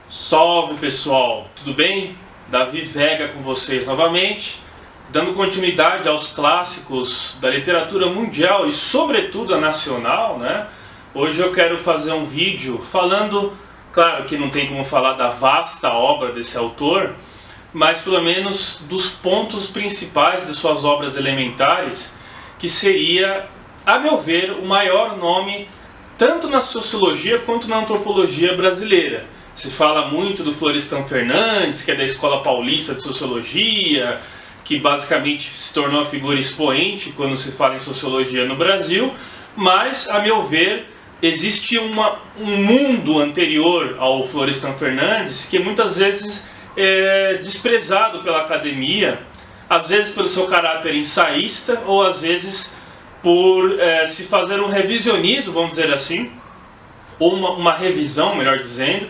Salve pessoal, tudo bem? Davi Vega com vocês novamente, dando continuidade aos clássicos da literatura mundial e sobretudo a nacional, né? Hoje eu quero fazer um vídeo falando, claro que não tem como falar da vasta obra desse autor, mas pelo menos dos pontos principais de suas obras elementares, que seria, a meu ver, o maior nome tanto na sociologia quanto na antropologia brasileira. Se fala muito do Florestan Fernandes, que é da Escola Paulista de Sociologia, que basicamente se tornou a figura expoente quando se fala em sociologia no Brasil, mas, a meu ver, existe um mundo anterior ao Florestan Fernandes que muitas vezes é desprezado pela academia, às vezes pelo seu caráter ensaísta, ou às vezes por se fazer um revisionismo, vamos dizer assim, ou uma revisão, melhor dizendo,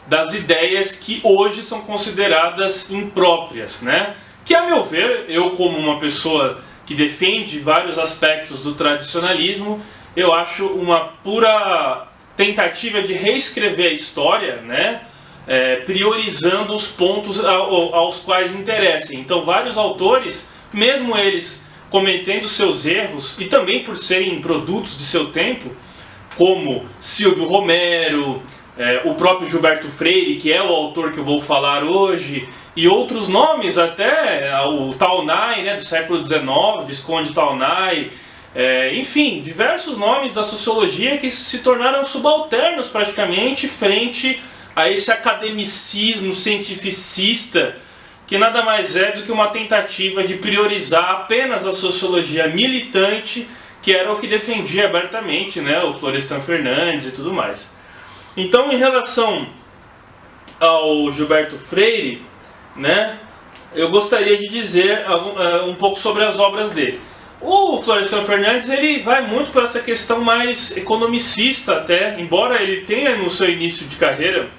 das ideias que hoje são consideradas impróprias, né? Que, a meu ver, eu como uma pessoa que defende vários aspectos do tradicionalismo, eu acho uma pura tentativa de reescrever a história, né? Priorizando os pontos aos quais interessem. Então vários autores, mesmo eles cometendo seus erros, e também por serem produtos de seu tempo, como Silvio Romero, o próprio Gilberto Freire, que é o autor que eu vou falar hoje, e outros nomes até, o Taunay, né, do século XIX, Visconde Taunay, enfim, diversos nomes da sociologia que se tornaram subalternos praticamente frente a esse academicismo cientificista, que nada mais é do que uma tentativa de priorizar apenas a sociologia militante, que era o que defendia abertamente, né, o Florestan Fernandes e tudo mais. Então, em relação ao Gilberto Freire, né, eu gostaria de dizer um pouco sobre as obras dele. O Florestan Fernandes, ele vai muito para essa questão mais economicista até, embora ele tenha no seu início de carreira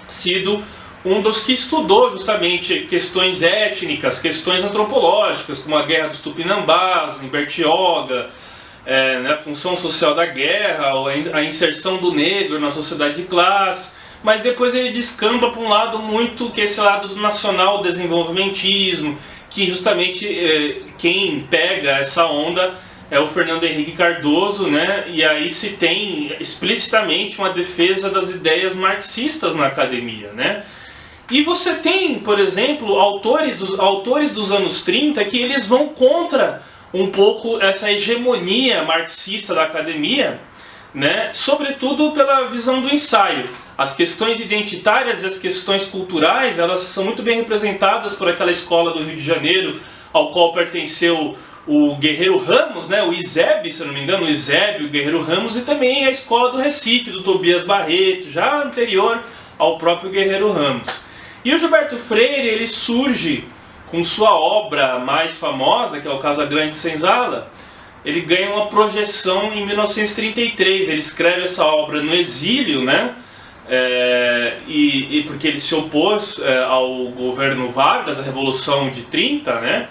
sido um dos que estudou justamente questões étnicas, questões antropológicas, como a Guerra dos Tupinambás, em Bertioga, a função social da guerra, a inserção do negro na sociedade de classes, mas depois ele descamba para um lado muito, que é esse lado do nacional desenvolvimentismo, que justamente quem pega essa onda é o Fernando Henrique Cardoso, né? E aí se tem explicitamente uma defesa das ideias marxistas na academia, né? E você tem, por exemplo, autores dos anos 30 que eles vão contra um pouco essa hegemonia marxista da academia, né? Sobretudo pela visão do ensaio. As questões identitárias e as questões culturais, elas são muito bem representadas por aquela escola do Rio de Janeiro, ao qual pertenceu o Guerreiro Ramos, né? O ISEB, se eu não me engano, o ISEB, o Guerreiro Ramos, e também a escola do Recife, do Tobias Barreto, já anterior ao próprio Guerreiro Ramos. E o Gilberto Freire, ele surge com sua obra mais famosa, que é o Casa Grande Senzala. Ele ganha uma projeção em 1933, ele escreve essa obra no exílio, né? Porque ele se opôs ao governo Vargas, à Revolução de 30, né?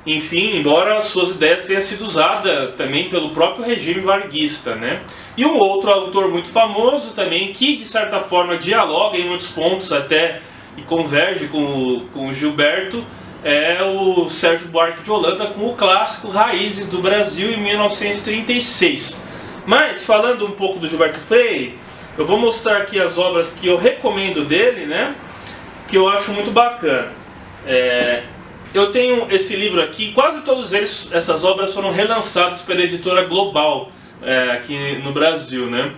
Enfim, embora as suas ideias tenham sido usadas também pelo próprio regime varguista, né? E um outro autor muito famoso também, que de certa forma dialoga em muitos pontos até e converge com o Gilberto, é o Sérgio Buarque de Holanda, com o clássico Raízes do Brasil, em 1936. Mas, falando um pouco do Gilberto Freire, eu vou mostrar aqui as obras que eu recomendo dele, né? Que eu acho muito bacana. Eu tenho esse livro aqui, quase todas essas obras foram relançadas pela editora Global, aqui no Brasil, né?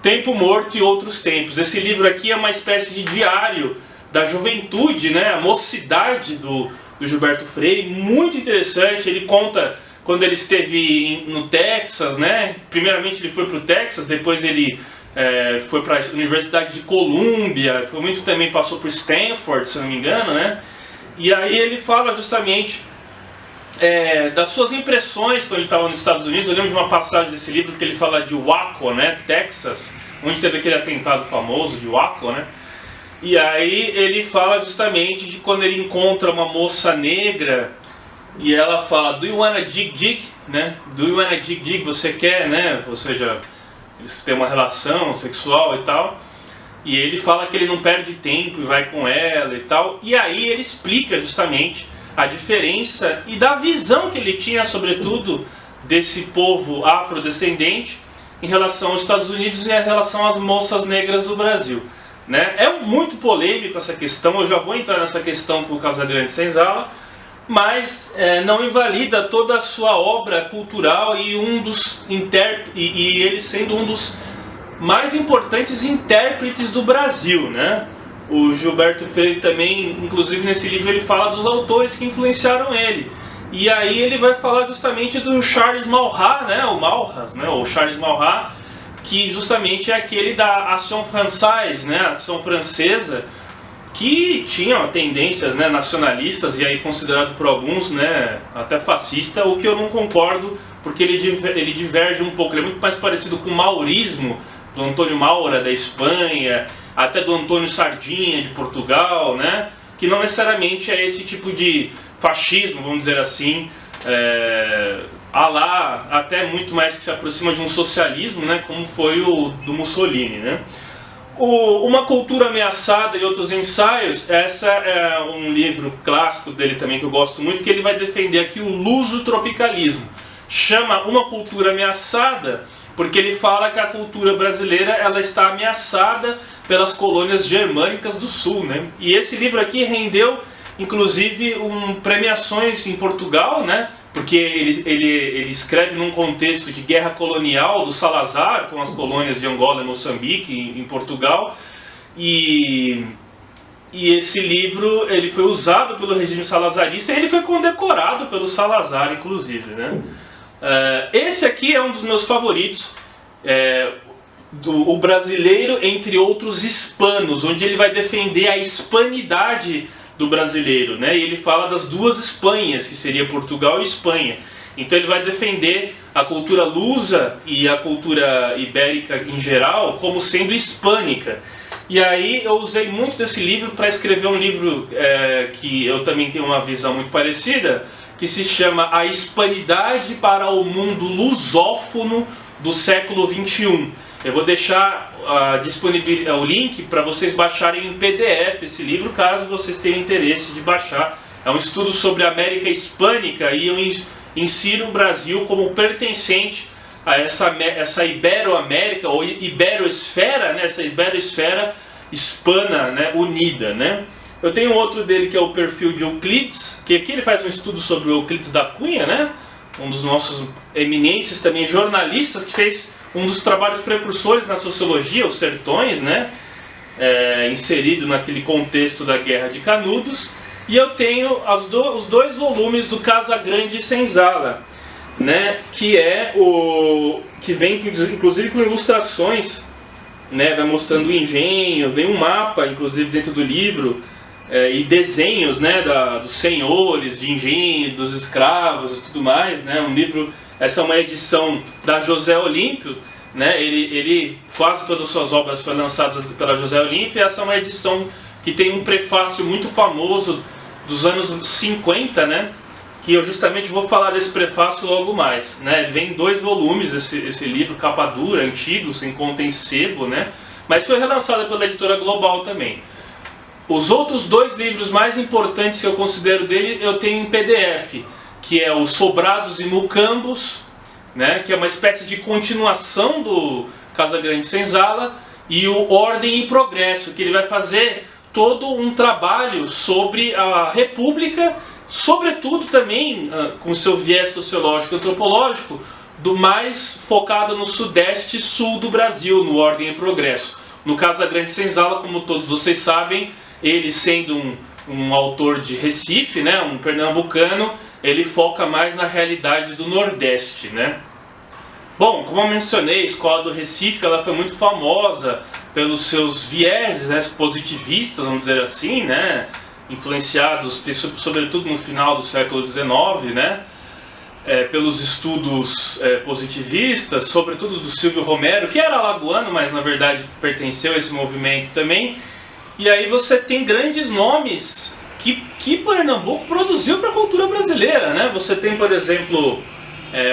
Tempo Morto e Outros Tempos. Esse livro aqui é uma espécie de diário da juventude, né? A mocidade do Gilberto Freire, muito interessante. Ele conta quando ele esteve no Texas, né? Primeiramente ele foi para o Texas, depois ele foi para a Universidade de Colômbia, também passou por Stanford, se não me engano, né? E aí ele fala justamente das suas impressões quando ele estava nos Estados Unidos. Eu lembro de uma passagem desse livro que ele fala de Waco, né, Texas, onde teve aquele atentado famoso de Waco, né? E aí ele fala justamente de quando ele encontra uma moça negra e ela fala, do you wanna dig, né? Do you wanna dig, você quer, né? Ou seja, eles têm uma relação sexual e tal. E ele fala que ele não perde tempo e vai com ela e tal. E aí ele explica justamente a diferença e da visão que ele tinha, sobretudo, desse povo afrodescendente em relação aos Estados Unidos e em relação às moças negras do Brasil, né? É muito polêmico essa questão, eu já vou entrar nessa questão com o Casagrande Senzala, mas não invalida toda a sua obra cultural e ele sendo um dos mais importantes intérpretes do Brasil, né? O Gilberto Freire também, inclusive nesse livro, ele fala dos autores que influenciaram ele. E aí ele vai falar justamente do Charles Maurras, né? O Maurras, né? O Charles Maurras, que justamente é aquele da Action Française, né? A ação francesa, que tinha tendências, né, nacionalistas e aí considerado por alguns, né, até fascista, o que eu não concordo, porque ele diverge um pouco. Ele é muito mais parecido com o maurismo do Antônio Maura da Espanha, até do Antônio Sardinha de Portugal, né, que não necessariamente é esse tipo de fascismo, vamos dizer assim, até muito mais que se aproxima de um socialismo, né, como foi o do Mussolini, né. Uma Cultura Ameaçada e Outros Ensaios, essa é um livro clássico dele também que eu gosto muito, que ele vai defender aqui o lusotropicalismo. Chama Uma Cultura Ameaçada porque ele fala que a cultura brasileira ela está ameaçada pelas colônias germânicas do sul, né? E esse livro aqui rendeu inclusive premiações em Portugal, né? Porque ele escreve num contexto de guerra colonial do Salazar com as colônias de Angola e Moçambique em Portugal, e esse livro ele foi usado pelo regime salazarista e ele foi condecorado pelo Salazar, inclusive, né? Esse aqui é um dos meus favoritos, o Brasileiro entre Outros Hispanos, onde ele vai defender a hispanidade do brasileiro, né? E ele fala das duas Espanhas, que seria Portugal e Espanha. Então ele vai defender a cultura lusa e a cultura ibérica em geral como sendo hispânica. E aí eu usei muito desse livro para escrever um livro que eu também tenho uma visão muito parecida, que se chama A Hispanidade para o Mundo Lusófono do Século XXI. Eu vou deixar o link para vocês baixarem em PDF esse livro, caso vocês tenham interesse de baixar. É um estudo sobre a América Hispânica e eu insiro o Brasil como pertencente a essa Ibero-América, ou Iberosfera, né? Essa Iberosfera hispana, né? Unida, né? Eu tenho outro dele que é o Perfil de Euclides, que aqui ele faz um estudo sobre o Euclides da Cunha, né? Um dos nossos eminentes também jornalistas, que fez um dos trabalhos precursores na sociologia, os Sertões, né? Inserido naquele contexto da Guerra de Canudos. E eu tenho os dois volumes do Casagrande Senzala, né? Que vem inclusive com ilustrações, né? Vai mostrando o engenho, vem um mapa, inclusive dentro do livro, e desenhos, né? Dos senhores de engenho, dos escravos e tudo mais, né? Um livro. Essa é uma edição da José Olímpio, né? Quase todas as suas obras foram lançadas pela José Olímpio, e essa é uma edição que tem um prefácio muito famoso dos anos 50, né? Que eu justamente vou falar desse prefácio logo mais, né? Vem em 2 volumes esse livro, capa dura, antigo, se encontra em sebo, né? Mas foi relançado pela editora Global também. Os outros 2 livros mais importantes que eu considero dele, eu tenho em PDF, que é o Sobrados e Mucambos, né, que é uma espécie de continuação do Casagrande Senzala, e o Ordem e Progresso, que ele vai fazer todo um trabalho sobre a República, sobretudo também com seu viés sociológico e antropológico, do mais focado no sudeste e sul do Brasil, no Ordem e Progresso. No Casagrande Senzala, como todos vocês sabem, ele sendo um autor de Recife, né, um pernambucano, ele foca mais na realidade do Nordeste, né? Bom, como eu mencionei, a Escola do Recife ela foi muito famosa pelos seus vieses, né, positivistas, vamos dizer assim, né? influenciados sobretudo no final do século XIX, né? Pelos estudos positivistas, sobretudo do Silvio Romero, que era alagoano, mas na verdade pertenceu a esse movimento também. E aí você tem grandes nomes que Pernambuco produziu para a cultura brasileira, né? Você tem, por exemplo,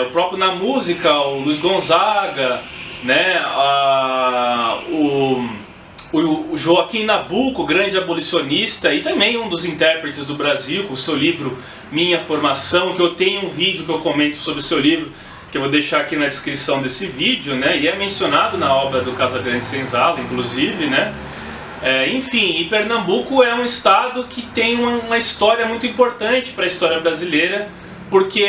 o próprio na música, o Luiz Gonzaga, né? O Joaquim Nabuco, grande abolicionista e também um dos intérpretes do Brasil, com o seu livro Minha Formação, que eu tenho um vídeo que eu comento sobre o seu livro, que eu vou deixar aqui na descrição desse vídeo, né? E é mencionado na obra do Casagrande Senzala, inclusive, né? Enfim, e Pernambuco é um estado que tem uma história muito importante para a história brasileira, porque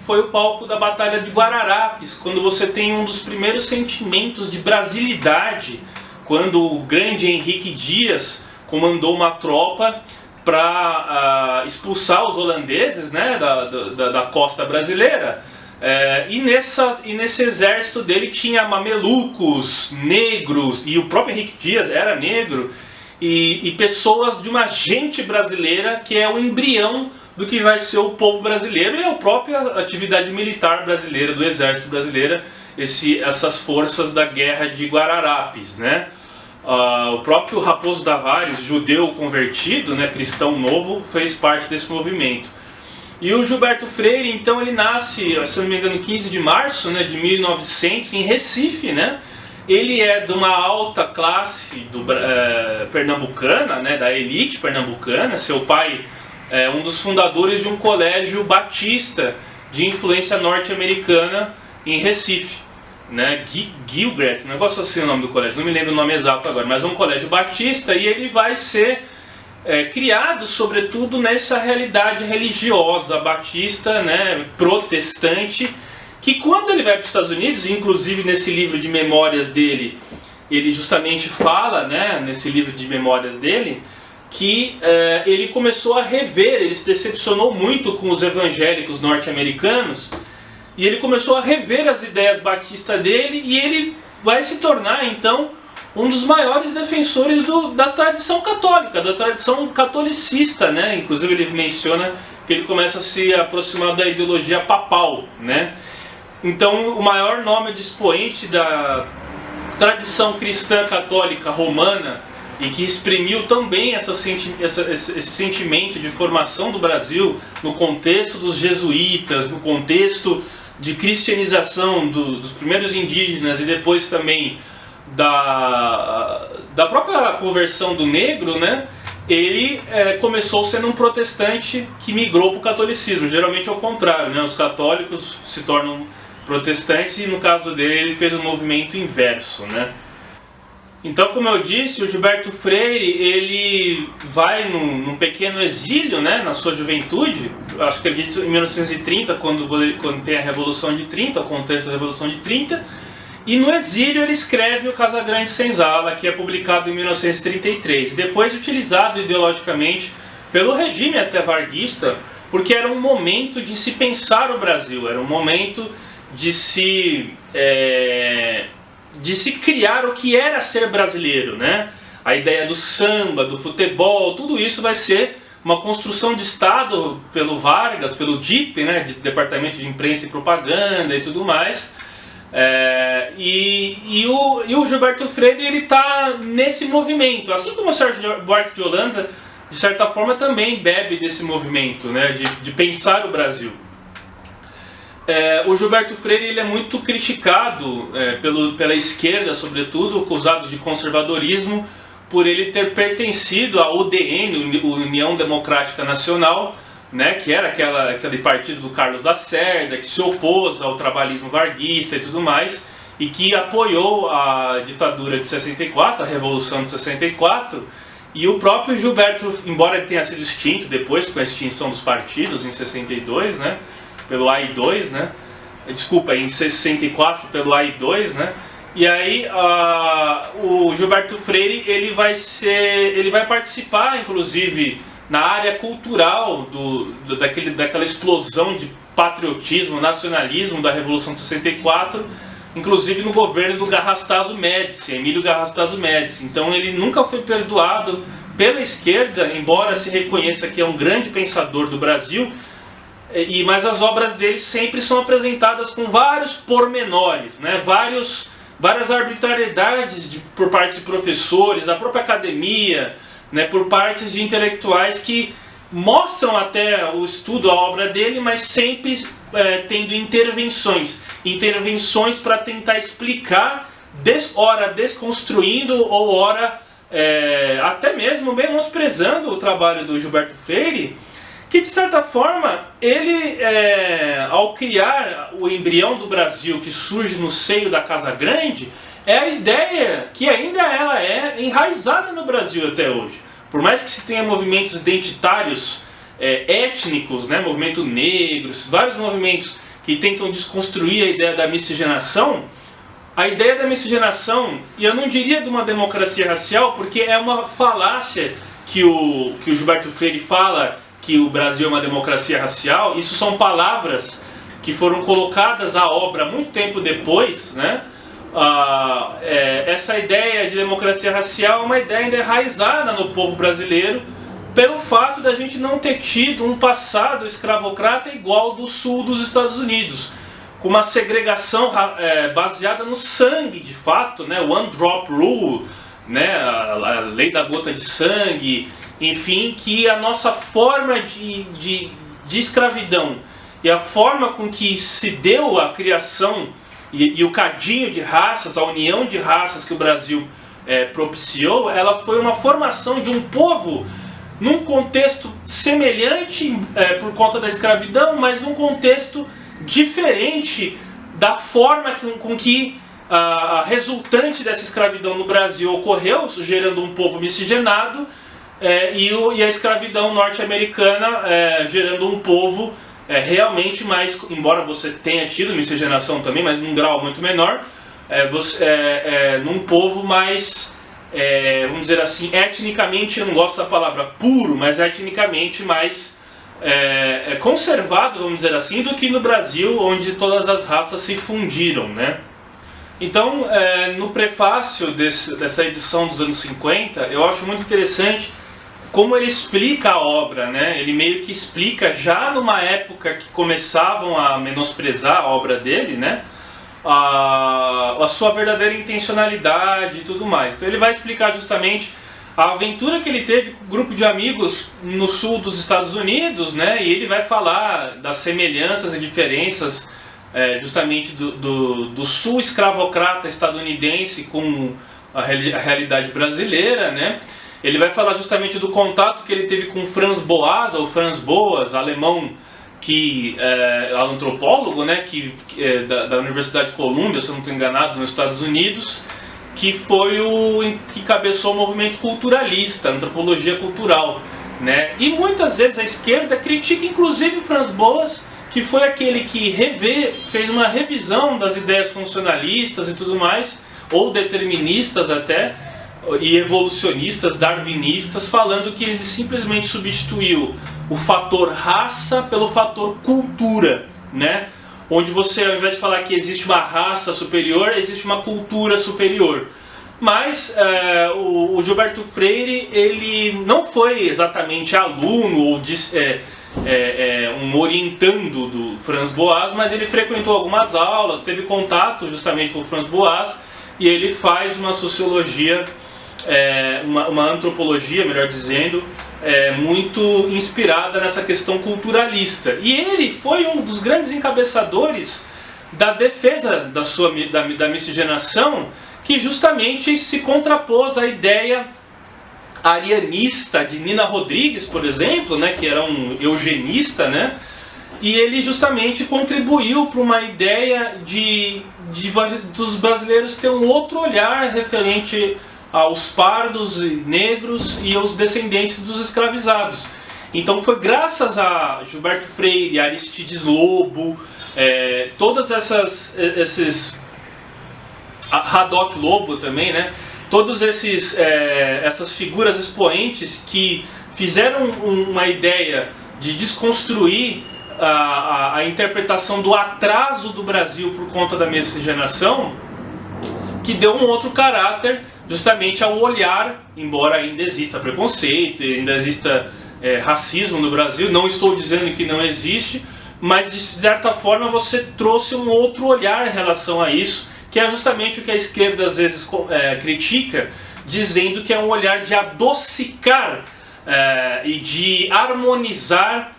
foi o palco da Batalha de Guararapes, quando você tem um dos primeiros sentimentos de brasilidade, quando o grande Henrique Dias comandou uma tropa para expulsar os holandeses, né, da costa brasileira. E nesse exército dele tinha mamelucos, negros, e o próprio Henrique Dias era negro, e pessoas de uma gente brasileira que é o embrião do que vai ser o povo brasileiro e a própria atividade militar brasileira, do exército brasileiro, essas forças da Guerra de Guararapes, né? O próprio Raposo Tavares, judeu convertido, né, cristão novo, fez parte desse movimento. E o Gilberto Freire, então, ele nasce, se não me engano, 15 de março, né, de 1900, em Recife, né? Ele é de uma alta classe pernambucana, né, da elite pernambucana. Seu pai é um dos fundadores de um colégio batista de influência norte-americana em Recife, né? Gilbert, um negócio assim o nome do colégio, não me lembro o nome exato agora, mas é um colégio batista, e ele vai ser criado sobretudo nessa realidade religiosa batista, né, protestante, que quando ele vai para os Estados Unidos, inclusive nesse livro de memórias dele, ele justamente fala, né, nesse livro de memórias dele, que ele começou a rever, ele se decepcionou muito com os evangélicos norte-americanos, e ele começou a rever as ideias batistas dele, e ele vai se tornar, então, um dos maiores defensores da tradição católica, da tradição catolicista, né? Inclusive ele menciona que ele começa a se aproximar da ideologia papal, né? Então, o maior nome de expoente da tradição cristã católica romana, e que exprimiu também esse sentimento de formação do Brasil no contexto dos jesuítas, no contexto de cristianização dos primeiros indígenas e depois também da própria conversão do negro, né? Ele começou sendo um protestante que migrou para o catolicismo. Geralmente é o contrário, né? Os católicos se tornam protestantes, e no caso dele ele fez um movimento inverso, né? Então, como eu disse, o Gilberto Freire, ele vai num pequeno exílio, né, na sua juventude, acho que acredito em 1930, quando tem a Revolução de 30, o contexto da Revolução de 30, e no exílio ele escreve o Casagrande Senzala, que é publicado em 1933, depois utilizado ideologicamente pelo regime até varguista, porque era um momento de se pensar o Brasil, era um momento de se criar o que era ser brasileiro, né? A ideia do samba, do futebol, tudo isso vai ser uma construção de Estado pelo Vargas, pelo DIP, né? Departamento de Imprensa e Propaganda e tudo mais. E o Gilberto Freire, ele está nesse movimento, assim como o Sérgio Buarque de Holanda, de certa forma também bebe desse movimento, né? de pensar o Brasil. O Gilberto Freire, ele é muito criticado pela esquerda, sobretudo, acusado de conservadorismo, por ele ter pertencido à UDN, União Democrática Nacional, né, que era aquele partido do Carlos Lacerda, que se opôs ao trabalhismo varguista e tudo mais, e que apoiou a ditadura de 64, a Revolução de 64, e o próprio Gilberto, embora ele tenha sido extinto depois, com a extinção dos partidos, em 62, né, pelo AI2, né? Desculpa, em 64 pelo AI2, né? E aí o Gilberto Freire, ele vai participar, inclusive, na área cultural daquela explosão de patriotismo, nacionalismo da Revolução de 64, inclusive no governo do Garrastazu Médici, Emílio Garrastazu Médici. Então ele nunca foi perdoado pela esquerda, embora se reconheça que é um grande pensador do Brasil, mas as obras dele sempre são apresentadas com vários pormenores, né? Várias arbitrariedades por parte de professores, da própria academia, né? Por partes de intelectuais que mostram até o estudo, a obra dele, mas sempre tendo intervenções para tentar explicar, ora desconstruindo ou ora até mesmo menosprezando o trabalho do Gilberto Freire, que de certa forma ele, ao criar o embrião do Brasil que surge no seio da Casa Grande, é a ideia que ainda ela é enraizada no Brasil até hoje. Por mais que se tenha movimentos identitários étnicos, né, movimento negro, vários movimentos que tentam desconstruir a ideia da miscigenação, a ideia da miscigenação, e eu não diria de uma democracia racial, porque é uma falácia que o Gilberto Freire fala que o Brasil é uma democracia racial. Isso são palavras que foram colocadas à obra muito tempo depois, né? Essa ideia de democracia racial é uma ideia ainda enraizada no povo brasileiro pelo fato da gente não ter tido um passado escravocrata igual ao do sul dos Estados Unidos, com uma segregação baseada no sangue, de fato, né? One Drop Rule, né? A lei da gota de sangue, enfim, que a nossa forma de escravidão e a forma com que se deu a criação e o cadinho de raças, a união de raças que o Brasil propiciou, ela foi uma formação de um povo num contexto semelhante por conta da escravidão, mas num contexto diferente da forma com que a resultante dessa escravidão no Brasil ocorreu, gerando um povo miscigenado, e a escravidão norte-americana gerando um povo realmente mais, embora você tenha tido miscigenação também, mas num grau muito menor, num povo mais, vamos dizer assim, etnicamente, eu não gosto da palavra puro, mas etnicamente mais conservado, vamos dizer assim, do que no Brasil, onde todas as raças se fundiram, né? Então, no prefácio dessa edição dos anos 50, eu acho muito interessante como ele explica a obra, né? Ele meio que explica, já numa época que começavam a menosprezar a obra dele, né? A sua verdadeira intencionalidade e tudo mais. Então ele vai explicar justamente a aventura que ele teve com um grupo de amigos no sul dos Estados Unidos, né? E ele vai falar das semelhanças e diferenças justamente do sul escravocrata estadunidense com a realidade brasileira, né? Ele vai falar justamente do contato que ele teve com Franz Boas, ou Franz Boas, alemão, que é antropólogo, né, da Universidade de Colômbia, se eu não estou enganado, nos Estados Unidos, que foi que cabeçou o movimento culturalista, antropologia cultural, né? E muitas vezes a esquerda critica inclusive Franz Boas, que foi aquele que fez uma revisão das ideias funcionalistas e tudo mais, ou deterministas até, e evolucionistas, darwinistas, falando que ele simplesmente substituiu o fator raça pelo fator cultura, né? Onde você, ao invés de falar que existe uma raça superior, existe uma cultura superior. Mas o Gilberto Freire, ele não foi exatamente aluno ou um orientando do Franz Boas, mas ele frequentou algumas aulas, teve contato justamente com o Franz Boas, e ele faz uma sociologia, uma antropologia, melhor dizendo, muito inspirada nessa questão culturalista. E ele foi um dos grandes encabeçadores da defesa da miscigenação, que justamente se contrapôs à ideia arianista de Nina Rodrigues, por exemplo, né, que era um eugenista, né? E ele justamente contribuiu para uma ideia dos brasileiros ter um outro olhar referente aos pardos e negros e aos descendentes dos escravizados. Então foi graças a Gilberto Freire, Aristides Lobo, todas esses Haddock Lobo também, né? Todos essas figuras expoentes que fizeram uma ideia de desconstruir a interpretação do atraso do Brasil por conta da miscigenação, que deu um outro caráter justamente ao olhar, embora ainda exista preconceito, ainda exista racismo no Brasil, não estou dizendo que não existe, mas de certa forma você trouxe um outro olhar em relação a isso, que é justamente o que a esquerda às vezes critica, dizendo que é um olhar de adocicar e de harmonizar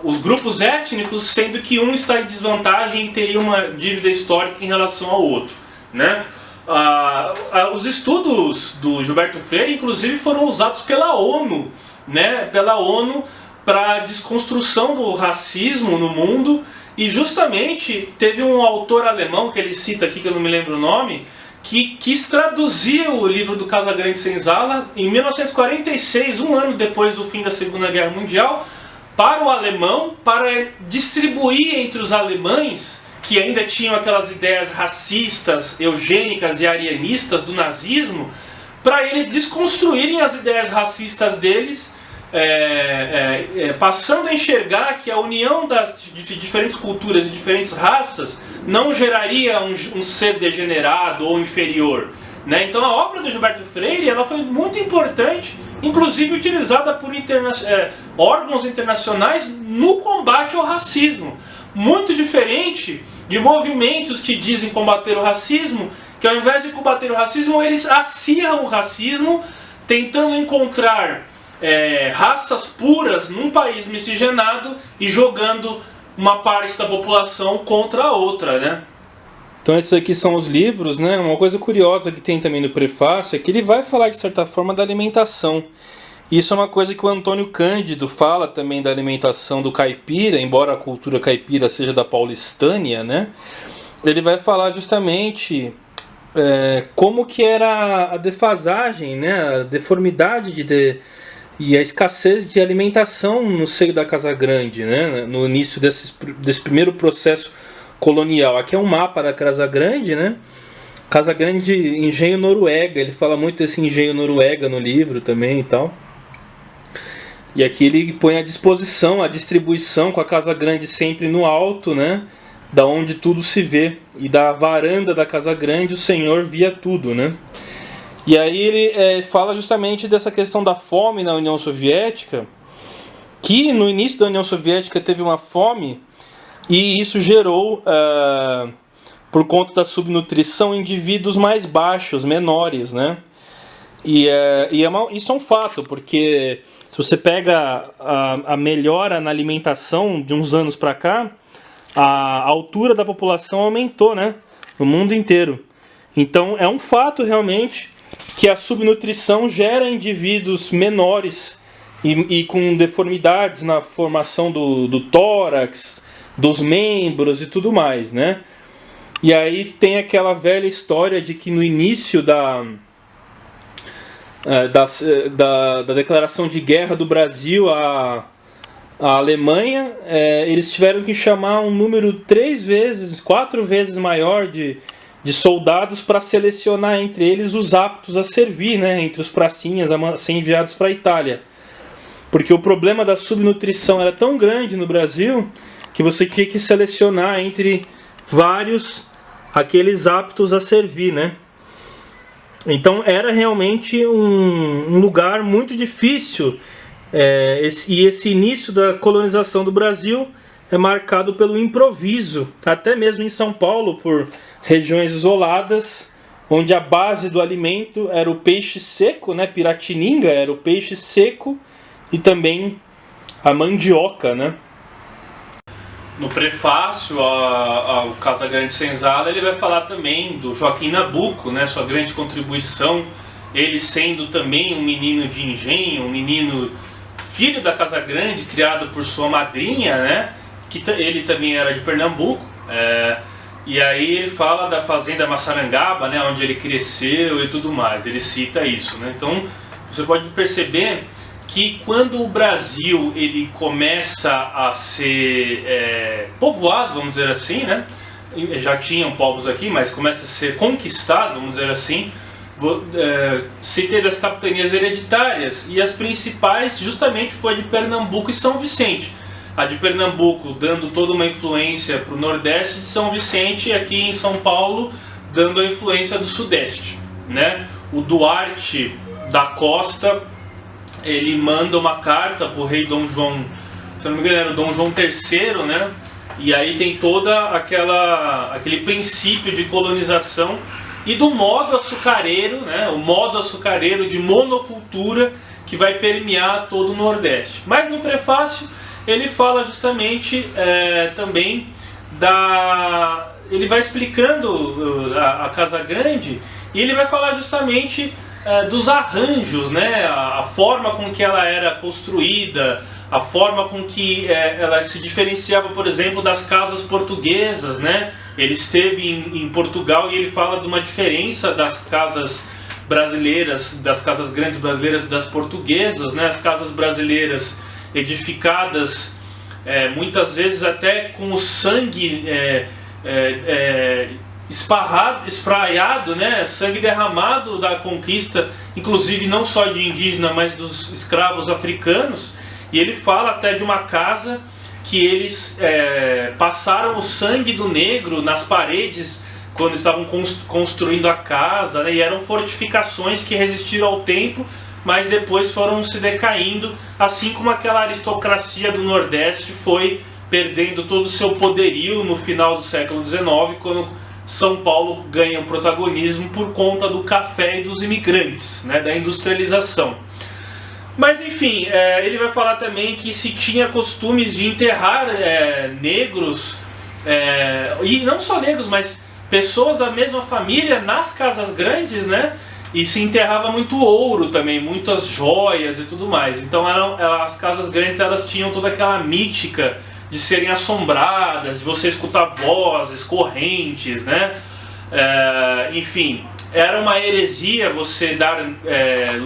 os grupos étnicos, sendo que um está em desvantagem e teria uma dívida histórica em relação ao outro, né? Os estudos do Gilberto Freire, inclusive, foram usados pela ONU, né? Pela ONU para a desconstrução do racismo no mundo, e justamente teve um autor alemão que ele cita aqui, que eu não me lembro o nome, que quis traduzir o livro do Casagrande Senzala em 1946, um ano depois do fim da Segunda Guerra Mundial, para o alemão, para distribuir entre os alemães que ainda tinham aquelas ideias racistas, eugênicas e arianistas do nazismo, para eles desconstruírem as ideias racistas deles, passando a enxergar que a união de diferentes culturas e diferentes raças não geraria um ser degenerado ou inferior, né? Então a obra do Gilberto Freire ela foi muito importante, inclusive utilizada por órgãos internacionais no combate ao racismo, muito diferente de movimentos que dizem combater o racismo, que ao invés de combater o racismo, eles acirram o racismo, tentando encontrar raças puras num país miscigenado e jogando uma parte da população contra a outra, né? Então esses aqui são os livros, né? Uma coisa curiosa que tem também no prefácio é que ele vai falar de certa forma da alimentação. Isso é uma coisa que o Antônio Cândido fala também da alimentação do caipira, embora a cultura caipira seja da paulistânia, né? Ele vai falar justamente como que era a defasagem, né? A deformidade e a escassez de alimentação no seio da Casa Grande, né? No início desse primeiro processo colonial. Aqui é um mapa da Casa Grande, né? Casa Grande, engenho Noruega, ele fala muito desse engenho Noruega no livro também e tal. E aqui ele põe à disposição a distribuição com a Casa Grande sempre no alto, né? Da onde tudo se vê. E da varanda da Casa Grande o Senhor via tudo, né? E aí ele fala justamente dessa questão da fome na União Soviética, que no início da União Soviética teve uma fome e isso gerou, por conta da subnutrição, indivíduos mais baixos, menores, né? Isso é um fato, porque se você pega a melhora na alimentação de uns anos para cá, a altura da população aumentou, né? No mundo inteiro. Então é um fato realmente que a subnutrição gera indivíduos menores e com deformidades na formação do tórax, dos membros e tudo mais, né? E aí tem aquela velha história de que no início da declaração de guerra do Brasil à Alemanha, eles tiveram que chamar um número 4 vezes maior de soldados para selecionar entre eles os aptos a servir, né? Entre os pracinhas a ser enviados para a Itália. Porque o problema da subnutrição era tão grande no Brasil que você tinha que selecionar entre vários aqueles aptos a servir, né? Então era realmente um lugar muito difícil, e esse início da colonização do Brasil é marcado pelo improviso, até mesmo em São Paulo, por regiões isoladas, onde a base do alimento era o peixe seco, né? Piratininga era o peixe seco e também a mandioca, né? No prefácio ao Casagrande Senzala, ele vai falar também do Joaquim Nabuco, né, sua grande contribuição, ele sendo também um menino de engenho, um menino filho da Casa Grande, criado por sua madrinha, né, que ele também era de Pernambuco, e aí ele fala da fazenda Massaranduba, né, onde ele cresceu e tudo mais, ele cita isso, né? Então você pode perceber que quando o Brasil ele começa a ser povoado, vamos dizer assim, né? Já tinham povos aqui, mas começa a ser conquistado, vamos dizer assim, se teve as capitanias hereditárias, e as principais justamente foi de Pernambuco e São Vicente. a de Pernambuco dando toda uma influência para o Nordeste, de São Vicente aqui em São Paulo dando a influência do Sudeste, né? O Duarte da Costa, ele manda uma carta para o rei Dom João, se não me engano era o Dom João III, né? E aí tem toda aquele princípio de colonização e do modo açucareiro, né? O modo açucareiro de monocultura que vai permear todo o Nordeste. Mas no prefácio ele fala justamente também ele vai explicando a Casa Grande e ele vai falar justamente dos arranjos, né? A forma com que ela era construída, a forma com que ela se diferenciava, por exemplo, das casas portuguesas, né? Ele esteve em Portugal e ele fala de uma diferença das casas brasileiras, das casas grandes brasileiras e das portuguesas, né? As casas brasileiras edificadas muitas vezes até com o sangue espraiado, né? Sangue derramado da conquista, inclusive não só de indígena, mas dos escravos africanos. E ele fala até de uma casa que eles passaram o sangue do negro nas paredes quando estavam construindo a casa, né? E eram fortificações que resistiram ao tempo, mas depois foram se decaindo, assim como aquela aristocracia do Nordeste foi perdendo todo o seu poderio no final do século XIX, quando São Paulo ganha um protagonismo por conta do café e dos imigrantes, né? Da industrialização. Mas enfim, ele vai falar também que se tinha costumes de enterrar negros, e não só negros, mas pessoas da mesma família nas casas grandes, né? E se enterrava muito ouro também, muitas joias e tudo mais. Então as casas grandes, elas tinham toda aquela mítica de serem assombradas, de você escutar vozes, correntes, né? Enfim, era uma heresia você dar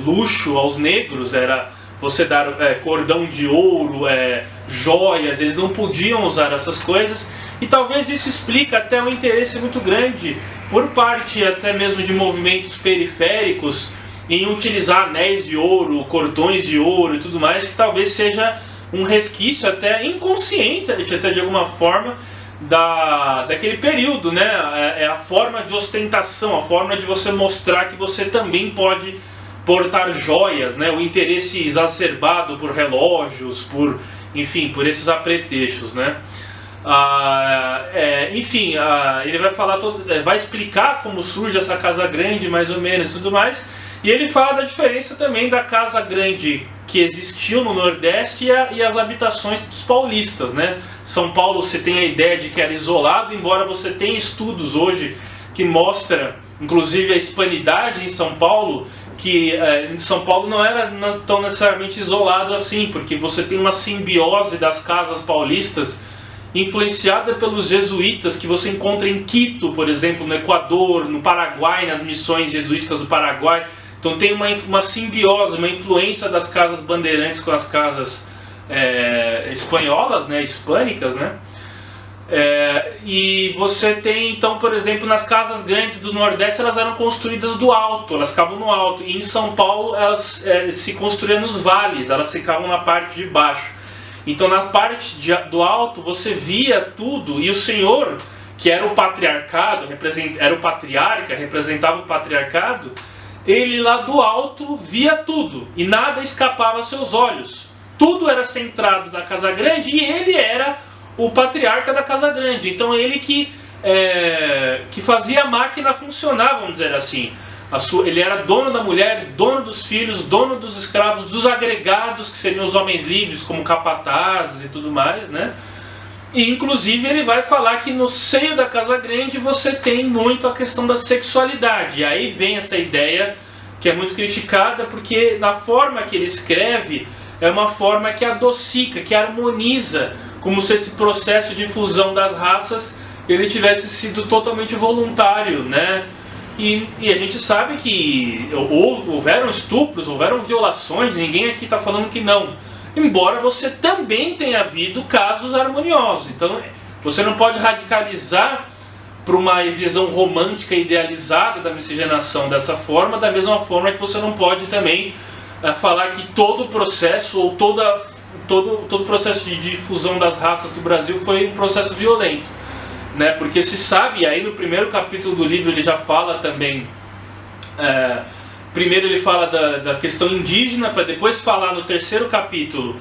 luxo aos negros, era você dar cordão de ouro, joias, eles não podiam usar essas coisas. E talvez isso explique até um interesse muito grande por parte até mesmo de movimentos periféricos em utilizar anéis de ouro, cordões de ouro e tudo mais, que talvez seja um resquício até inconsciente, até de alguma forma, daquele período, né? É a forma de ostentação, a forma de você mostrar que você também pode portar joias, né? O interesse exacerbado por relógios, enfim, por esses apetrechos, né? Enfim, ele vai falar vai explicar como surge essa casa grande, mais ou menos, e tudo mais. E ele fala da diferença também da casa grande que existiu no Nordeste e as habitações dos paulistas, né? São Paulo, você tem a ideia de que era isolado, embora você tenha estudos hoje que mostram, inclusive, a hispanidade em São Paulo, que em São Paulo não era tão necessariamente isolado assim, porque você tem uma simbiose das casas paulistas influenciada pelos jesuítas, que você encontra em Quito, por exemplo, no Equador, no Paraguai, nas missões jesuíticas do Paraguai. Então tem uma simbiose, uma influência das casas bandeirantes com as casas espanholas, né, hispânicas, né? E você tem, então, por exemplo, nas casas grandes do Nordeste, elas eram construídas do alto, elas ficavam no alto. E em São Paulo, elas se construíam nos vales, elas ficavam na parte de baixo. Então, na parte do alto, você via tudo, e o senhor, que era o patriarcado, era o patriarca, representava o patriarcado, ele lá do alto via tudo, e nada escapava aos seus olhos. Tudo era centrado na Casa Grande, e ele era o patriarca da Casa Grande. Então ele que fazia a máquina funcionar, vamos dizer assim. Ele era dono da mulher, dono dos filhos, dono dos escravos, dos agregados, que seriam os homens livres, como capatazes e tudo mais, né? E inclusive ele vai falar que no seio da Casa Grande você tem muito a questão da sexualidade. E aí vem essa ideia que é muito criticada, porque na forma que ele escreve é uma forma que adocica, que harmoniza, como se esse processo de fusão das raças ele tivesse sido totalmente voluntário, né? E a gente sabe que houveram estupros, houveram violações, ninguém aqui está falando que não. Embora você também tenha havido casos harmoniosos. Então você não pode radicalizar para uma visão romântica idealizada da miscigenação dessa forma, da mesma forma que você não pode também falar que todo o processo ou toda todo o processo de difusão das raças do Brasil foi um processo violento, né? Porque se sabe, aí no primeiro capítulo do livro ele já fala também, primeiro ele fala da questão indígena, para depois falar no terceiro capítulo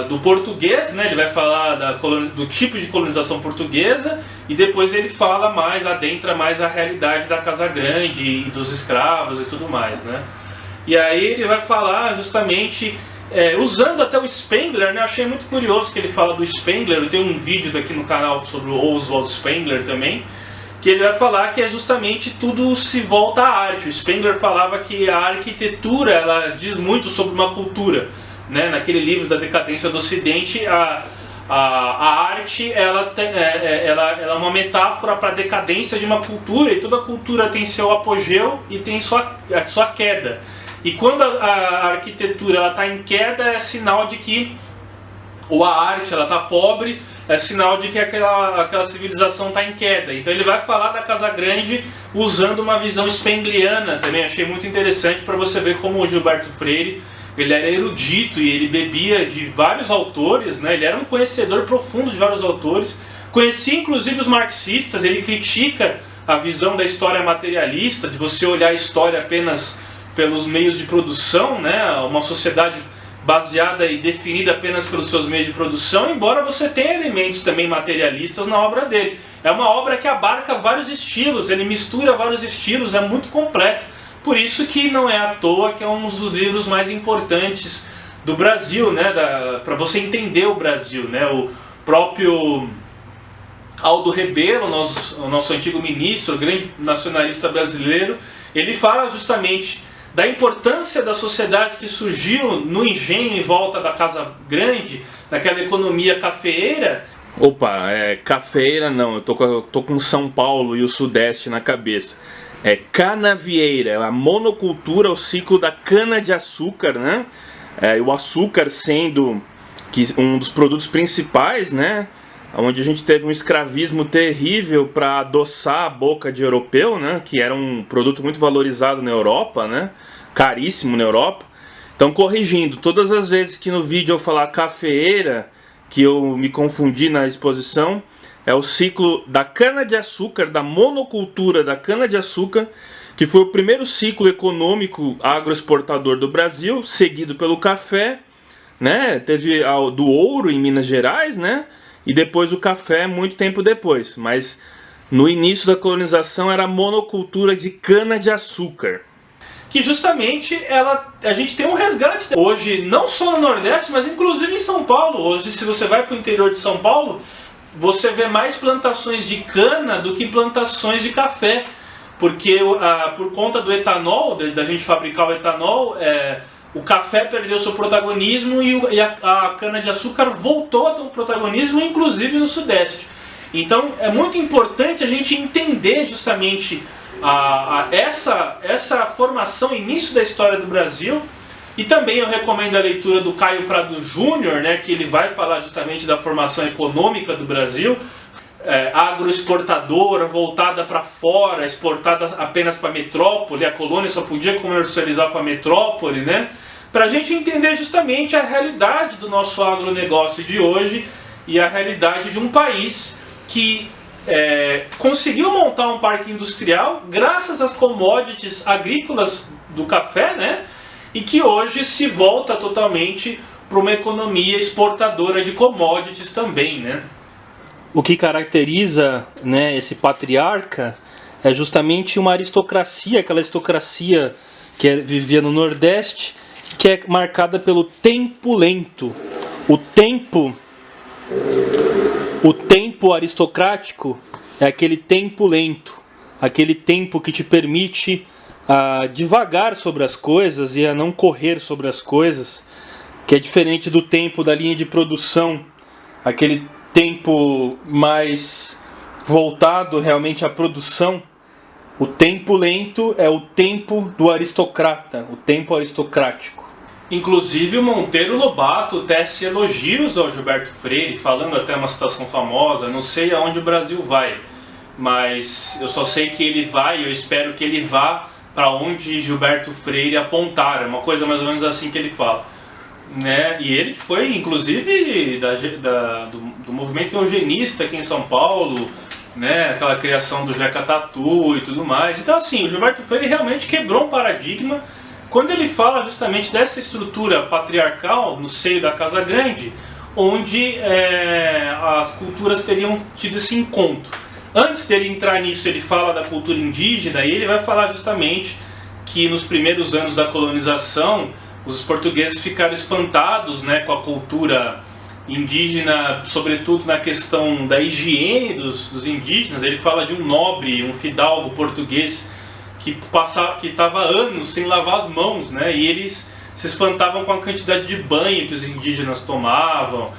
do português, né? Ele vai falar do tipo de colonização portuguesa, e depois ele fala mais, adentra mais a realidade da Casa Grande e dos escravos e tudo mais, né? E aí ele vai falar justamente, usando até o Spengler, né? Eu achei muito curioso que ele fala do Spengler. Eu tenho um vídeo daqui no canal sobre o Oswald Spengler também, que ele vai falar que é justamente tudo se volta à arte. O Spengler falava que a arquitetura, ela diz muito sobre uma cultura, né? Naquele livro da Decadência do Ocidente, a arte ela é uma metáfora para a decadência de uma cultura, e toda cultura tem seu apogeu e tem sua queda. E quando a arquitetura está em queda, é sinal de que, ou a arte está pobre, é sinal de que aquela civilização está em queda. Então ele vai falar da Casa Grande usando uma visão spengliana também. Achei muito interessante, para você ver como o Gilberto Freire, ele era erudito e ele bebia de vários autores, né? Ele era um conhecedor profundo de vários autores. Conhecia inclusive os marxistas. Ele critica a visão da história materialista, de você olhar a história apenas pelos meios de produção, né? Uma sociedade baseada e definida apenas pelos seus meios de produção, embora você tenha elementos também materialistas na obra dele. É uma obra que abarca vários estilos, ele mistura vários estilos, é muito completo. Por isso que não é à toa que é um dos livros mais importantes do Brasil, né? Para você entender o Brasil, né? O próprio Aldo Rebelo, o nosso antigo ministro, o grande nacionalista brasileiro, ele fala justamente da importância da sociedade que surgiu no engenho em volta da Casa Grande, daquela economia cafeeira. Opa, cafeeira não, eu tô com São Paulo e o Sudeste na cabeça. É canavieira, a monocultura, o ciclo da cana-de-açúcar, né? O açúcar sendo um dos produtos principais, né? Onde a gente teve um escravismo terrível para adoçar a boca de europeu, né? Que era um produto muito valorizado na Europa, né? Caríssimo na Europa. Então, corrigindo, todas as vezes que no vídeo eu falar cafeeira, que eu me confundi na exposição, é o ciclo da cana-de-açúcar, da monocultura da cana-de-açúcar, que foi o primeiro ciclo econômico agroexportador do Brasil, seguido pelo café, né? Teve do ouro em Minas Gerais, né? E depois o café muito tempo depois. Mas no início da colonização era a monocultura de cana-de-açúcar. Que justamente a gente tem um resgate hoje, não só no Nordeste, mas inclusive em São Paulo. Hoje, se você vai para o interior de São Paulo, você vê mais plantações de cana do que plantações de café. Porque por conta do etanol, da gente fabricar o etanol, o café perdeu seu protagonismo e a cana-de-açúcar voltou a ter um protagonismo, inclusive no Sudeste. Então é muito importante a gente entender justamente essa formação, início da história do Brasil. E também eu recomendo a leitura do Caio Prado Júnior, né, que ele vai falar justamente da formação econômica do Brasil, agroexportadora, voltada para fora, exportada apenas para a metrópole. A colônia só podia comercializar com a metrópole, né? Para a gente entender justamente a realidade do nosso agronegócio de hoje e a realidade de um país que conseguiu montar um parque industrial graças às commodities agrícolas do café, né? E que hoje se volta totalmente para uma economia exportadora de commodities também, né? O que caracteriza, né, esse patriarca é justamente uma aristocracia, aquela aristocracia que vivia no Nordeste, que é marcada pelo tempo lento. O tempo aristocrático é aquele tempo lento, aquele tempo que te permite devagar sobre as coisas e a não correr sobre as coisas, que é diferente do tempo da linha de produção, aquele tempo mais voltado realmente à produção. O tempo lento é o tempo do aristocrata, o tempo aristocrático. Inclusive o Monteiro Lobato tece elogios ao Gilberto Freire, falando até uma citação famosa, não sei aonde o Brasil vai, mas eu só sei que ele vai, eu espero que ele vá para onde Gilberto Freire apontar, é uma coisa mais ou menos assim que ele fala. né? E ele que foi, inclusive, do movimento eugenista aqui em São Paulo, né? Aquela criação do Jeca Tatu e tudo mais. Então, assim, o Gilberto Freire realmente quebrou um paradigma quando ele fala justamente dessa estrutura patriarcal no seio da Casa Grande, onde as culturas teriam tido esse encontro. Antes dele entrar nisso, ele fala da cultura indígena, e ele vai falar justamente que nos primeiros anos da colonização, os portugueses ficaram espantados, né, com a cultura indígena, sobretudo na questão da higiene dos indígenas. Ele fala de um nobre, um fidalgo português que estava anos sem lavar as mãos, né, e eles se espantavam com a quantidade de banho que os indígenas tomavam.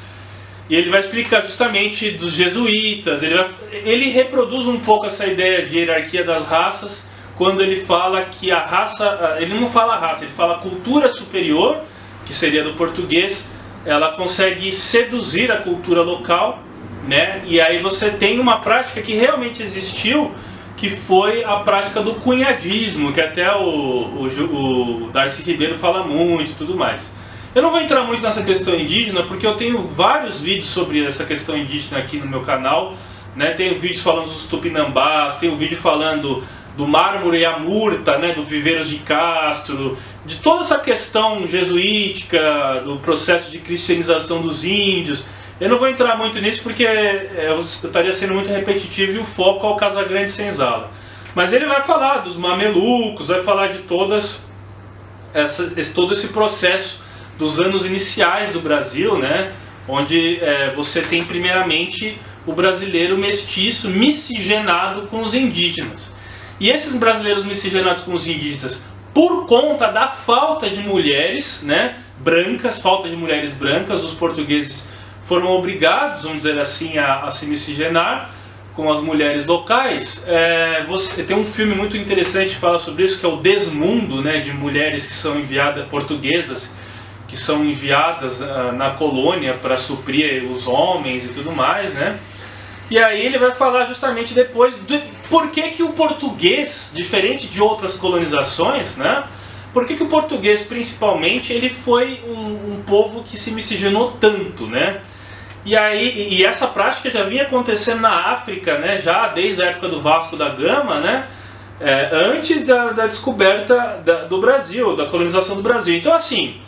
E ele vai explicar justamente dos jesuítas. Ele reproduz um pouco essa ideia de hierarquia das raças, quando ele fala que a raça, ele não fala raça, ele fala cultura superior, que seria do português, ela consegue seduzir a cultura local, né? E aí você tem uma prática que realmente existiu, que foi a prática do cunhadismo, que até o Darcy Ribeiro fala muito e tudo mais. Eu não vou entrar muito nessa questão indígena, porque eu tenho vários vídeos sobre essa questão indígena aqui no meu canal, né? Tenho vídeos falando dos tupinambás, tenho vídeo falando do mármore e a murta, né, do Viveiros de Castro, de toda essa questão jesuítica, do processo de cristianização dos índios. Eu não vou entrar muito nisso porque eu estaria sendo muito repetitivo e o foco é o Casagrande Senzala. Mas ele vai falar dos mamelucos, vai falar de todo esse processo dos anos iniciais do Brasil, né, onde você tem primeiramente o brasileiro mestiço miscigenado com os indígenas. E esses brasileiros miscigenados com os indígenas, por conta da falta de mulheres, né, brancas, falta de mulheres brancas, os portugueses foram obrigados, vamos dizer assim, a se miscigenar com as mulheres locais. Tem um filme muito interessante que fala sobre isso, que é o Desmundo, né, de mulheres que são enviadas, portuguesas, que são enviadas na colônia para suprir os homens e tudo mais, né? E aí ele vai falar justamente depois por que o português, diferente de outras colonizações, né? Por que o português, principalmente, ele foi um povo que se miscigenou tanto, né? E essa prática já vinha acontecendo na África, né? Já desde a época do Vasco da Gama, né? Antes da descoberta do Brasil, da colonização do Brasil. Então, assim,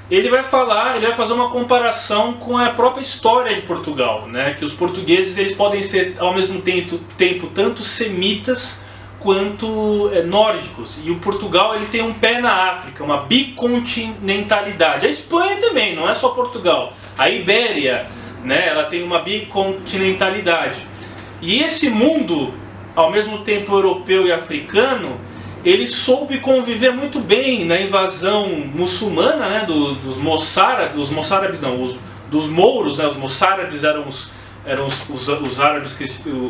ele vai fazer uma comparação com a própria história de Portugal, né? Que os portugueses eles podem ser ao mesmo tempo tanto semitas quanto nórdicos. E o Portugal ele tem um pé na África, uma bicontinentalidade. A Espanha também, não é só Portugal. A Ibéria, né? Ela tem uma bicontinentalidade. E esse mundo, ao mesmo tempo europeu e africano, ele soube conviver muito bem na invasão muçulmana, né, dos moçárabes, dos mouros, né, os moçárabes eram os árabes,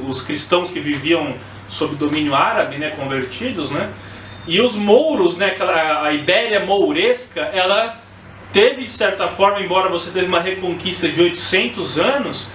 os cristãos que viviam sob domínio árabe, né, convertidos, né, e os mouros, né, a Ibéria mouresca, ela teve de certa forma, embora você teve uma reconquista de 800 anos,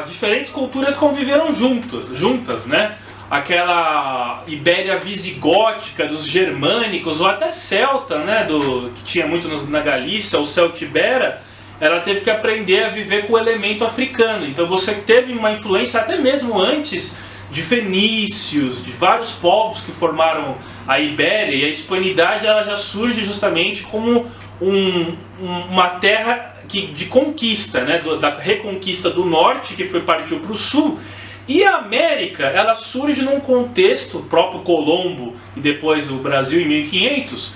diferentes culturas conviveram juntas, né? Aquela Ibéria visigótica dos germânicos, ou até celta, né, que tinha muito na Galícia, o celtibera, ela teve que aprender a viver com o elemento africano. Então você teve uma influência até mesmo antes de fenícios, de vários povos que formaram a Ibéria, e a hispanidade ela já surge justamente como uma terra de conquista, né, da reconquista do norte, que partiu para o sul. E a América, ela surge num contexto, o próprio Colombo e depois o Brasil em 1500,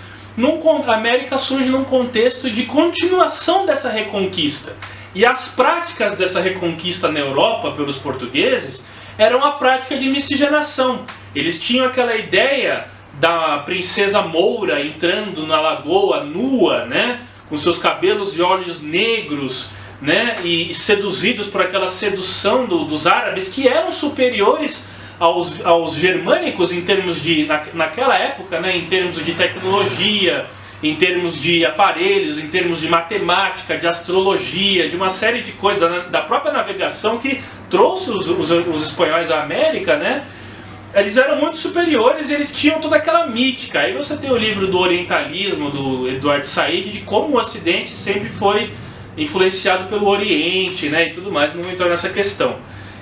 a América surge num contexto de continuação dessa reconquista. E as práticas dessa reconquista na Europa pelos portugueses eram a prática de miscigenação. Eles tinham aquela ideia da princesa moura entrando na lagoa nua, né, com seus cabelos e olhos negros, né, e seduzidos por aquela sedução dos árabes que eram superiores aos germânicos em termos de, naquela época, né, em termos de tecnologia, em termos de aparelhos, em termos de matemática, de astrologia, de uma série de coisas, da própria navegação que trouxe os espanhóis à América, né, eles eram muito superiores e eles tinham toda aquela mítica. Aí você tem o livro do Orientalismo, do Edward Said, de como o Ocidente sempre foi influenciado pelo Oriente, né, e tudo mais, não vou entrar nessa questão.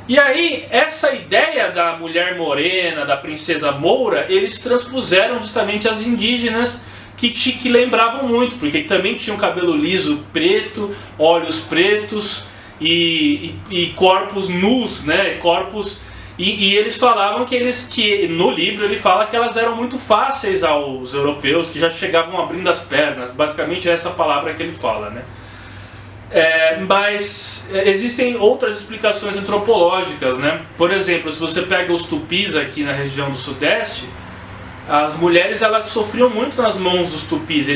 E aí, essa ideia da mulher morena, da princesa moura, eles transpuseram justamente as indígenas que lembravam muito, porque também tinham cabelo liso preto, olhos pretos e corpos nus, né, corpos... E eles falavam que no livro ele fala que elas eram muito fáceis aos europeus, que já chegavam abrindo as pernas, basicamente é essa palavra que ele fala, né? Mas existem outras explicações antropológicas, né? Por exemplo, se você pega os tupis aqui na região do Sudeste, as mulheres elas sofriam muito nas mãos dos tupis,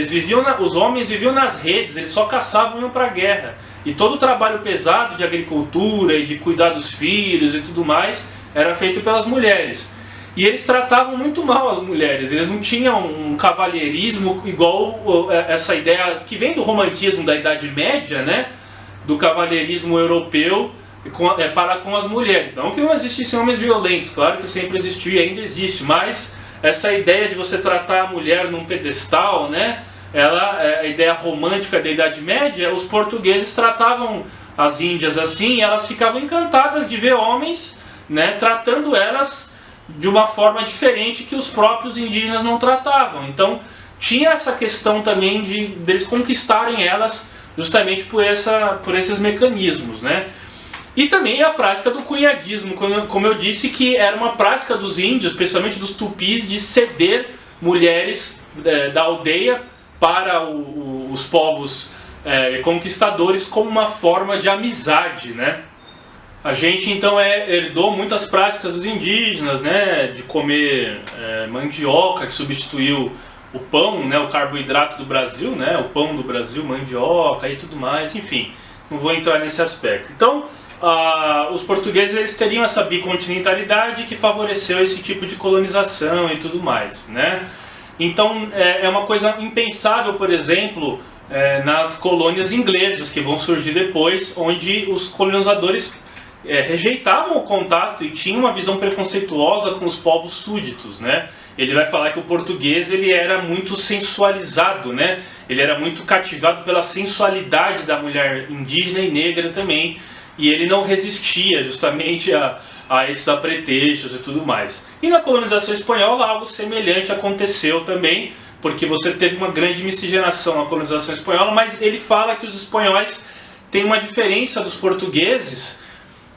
os homens viviam nas redes, eles só caçavam e iam para a guerra. E todo o trabalho pesado de agricultura e de cuidar dos filhos e tudo mais era feito pelas mulheres. E eles tratavam muito mal as mulheres, eles não tinham um cavalheirismo igual essa ideia que vem do romantismo da Idade Média, né? Do cavalheirismo europeu para com as mulheres. Não que não existissem homens violentos, claro que sempre existiu e ainda existe, mas essa ideia de você tratar a mulher num pedestal, né? A ideia romântica da Idade Média, os portugueses tratavam as índias assim e elas ficavam encantadas de ver homens, né, tratando elas de uma forma diferente que os próprios indígenas não tratavam. Então tinha essa questão também deles conquistarem elas justamente por esses mecanismos, né? E também a prática do cunhadismo, como eu disse, que era uma prática dos índios, especialmente dos tupis, de ceder mulheres da aldeia para os povos conquistadores como uma forma de amizade, né? A gente então herdou muitas práticas dos indígenas, né, de comer mandioca, que substituiu o pão, né, o carboidrato do Brasil, né, o pão do Brasil, mandioca e tudo mais, enfim, não vou entrar nesse aspecto. Então, os portugueses eles teriam essa bicontinentalidade que favoreceu esse tipo de colonização e tudo mais, né? Então, é uma coisa impensável, por exemplo, nas colônias inglesas que vão surgir depois, onde os colonizadores rejeitavam o contato e tinham uma visão preconceituosa com os povos súditos, né? Ele vai falar que o português ele era muito sensualizado, né? Ele era muito cativado pela sensualidade da mulher indígena e negra também, e ele não resistia justamente a esses apretextos e tudo mais. E na colonização espanhola algo semelhante aconteceu também, porque você teve uma grande miscigenação na colonização espanhola, mas ele fala que os espanhóis têm uma diferença dos portugueses,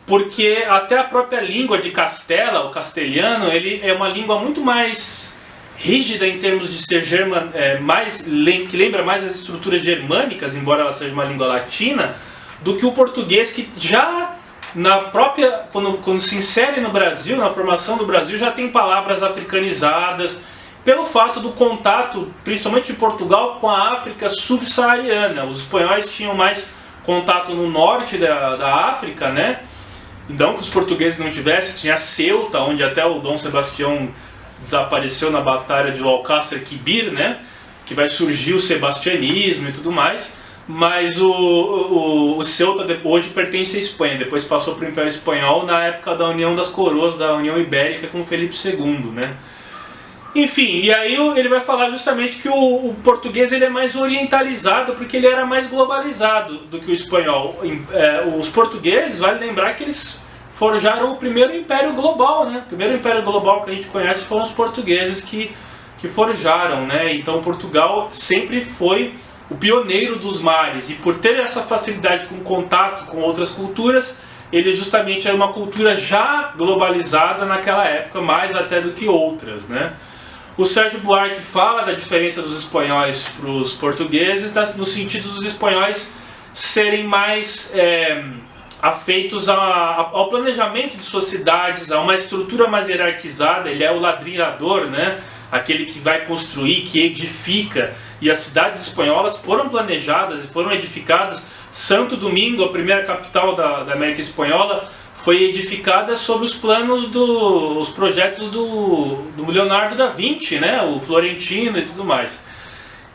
porque até a própria língua de Castela, o castelhano, ele é uma língua muito mais rígida em termos de ser que lembra mais as estruturas germânicas, embora ela seja uma língua latina, do que o português, que já na própria, quando se insere no Brasil, na formação do Brasil, já tem palavras africanizadas, pelo fato do contato, principalmente de Portugal, com a África subsaariana. Os espanhóis tinham mais contato no norte da África, né? Então, que os portugueses não tivessem, tinha Ceuta, onde até o Dom Sebastião desapareceu na batalha de Alcácer Quibir, né? Que vai surgir o sebastianismo e tudo mais. Mas o Ceuta hoje pertence à Espanha, depois passou para o Império Espanhol na época da União das Coroas, da União Ibérica com Felipe II, né? Enfim, e aí ele vai falar justamente que o português ele é mais orientalizado porque ele era mais globalizado do que o espanhol. Os portugueses, vale lembrar que eles forjaram o primeiro império global, né? O primeiro império global que a gente conhece foram os portugueses que forjaram, né? Então Portugal sempre foi o pioneiro dos mares, e por ter essa facilidade com contato com outras culturas, ele justamente era uma cultura já globalizada naquela época, mais até do que outras, né? O Sérgio Buarque fala da diferença dos espanhóis para os portugueses, no sentido dos espanhóis serem mais afeitos ao planejamento de suas cidades, a uma estrutura mais hierarquizada. Ele é o ladrilhador, né? Aquele que vai construir, que edifica. E as cidades espanholas foram planejadas e foram edificadas. Santo Domingo, a primeira capital da América Espanhola, foi edificada sob os planos os projetos do Leonardo da Vinci, né? O Florentino e tudo mais.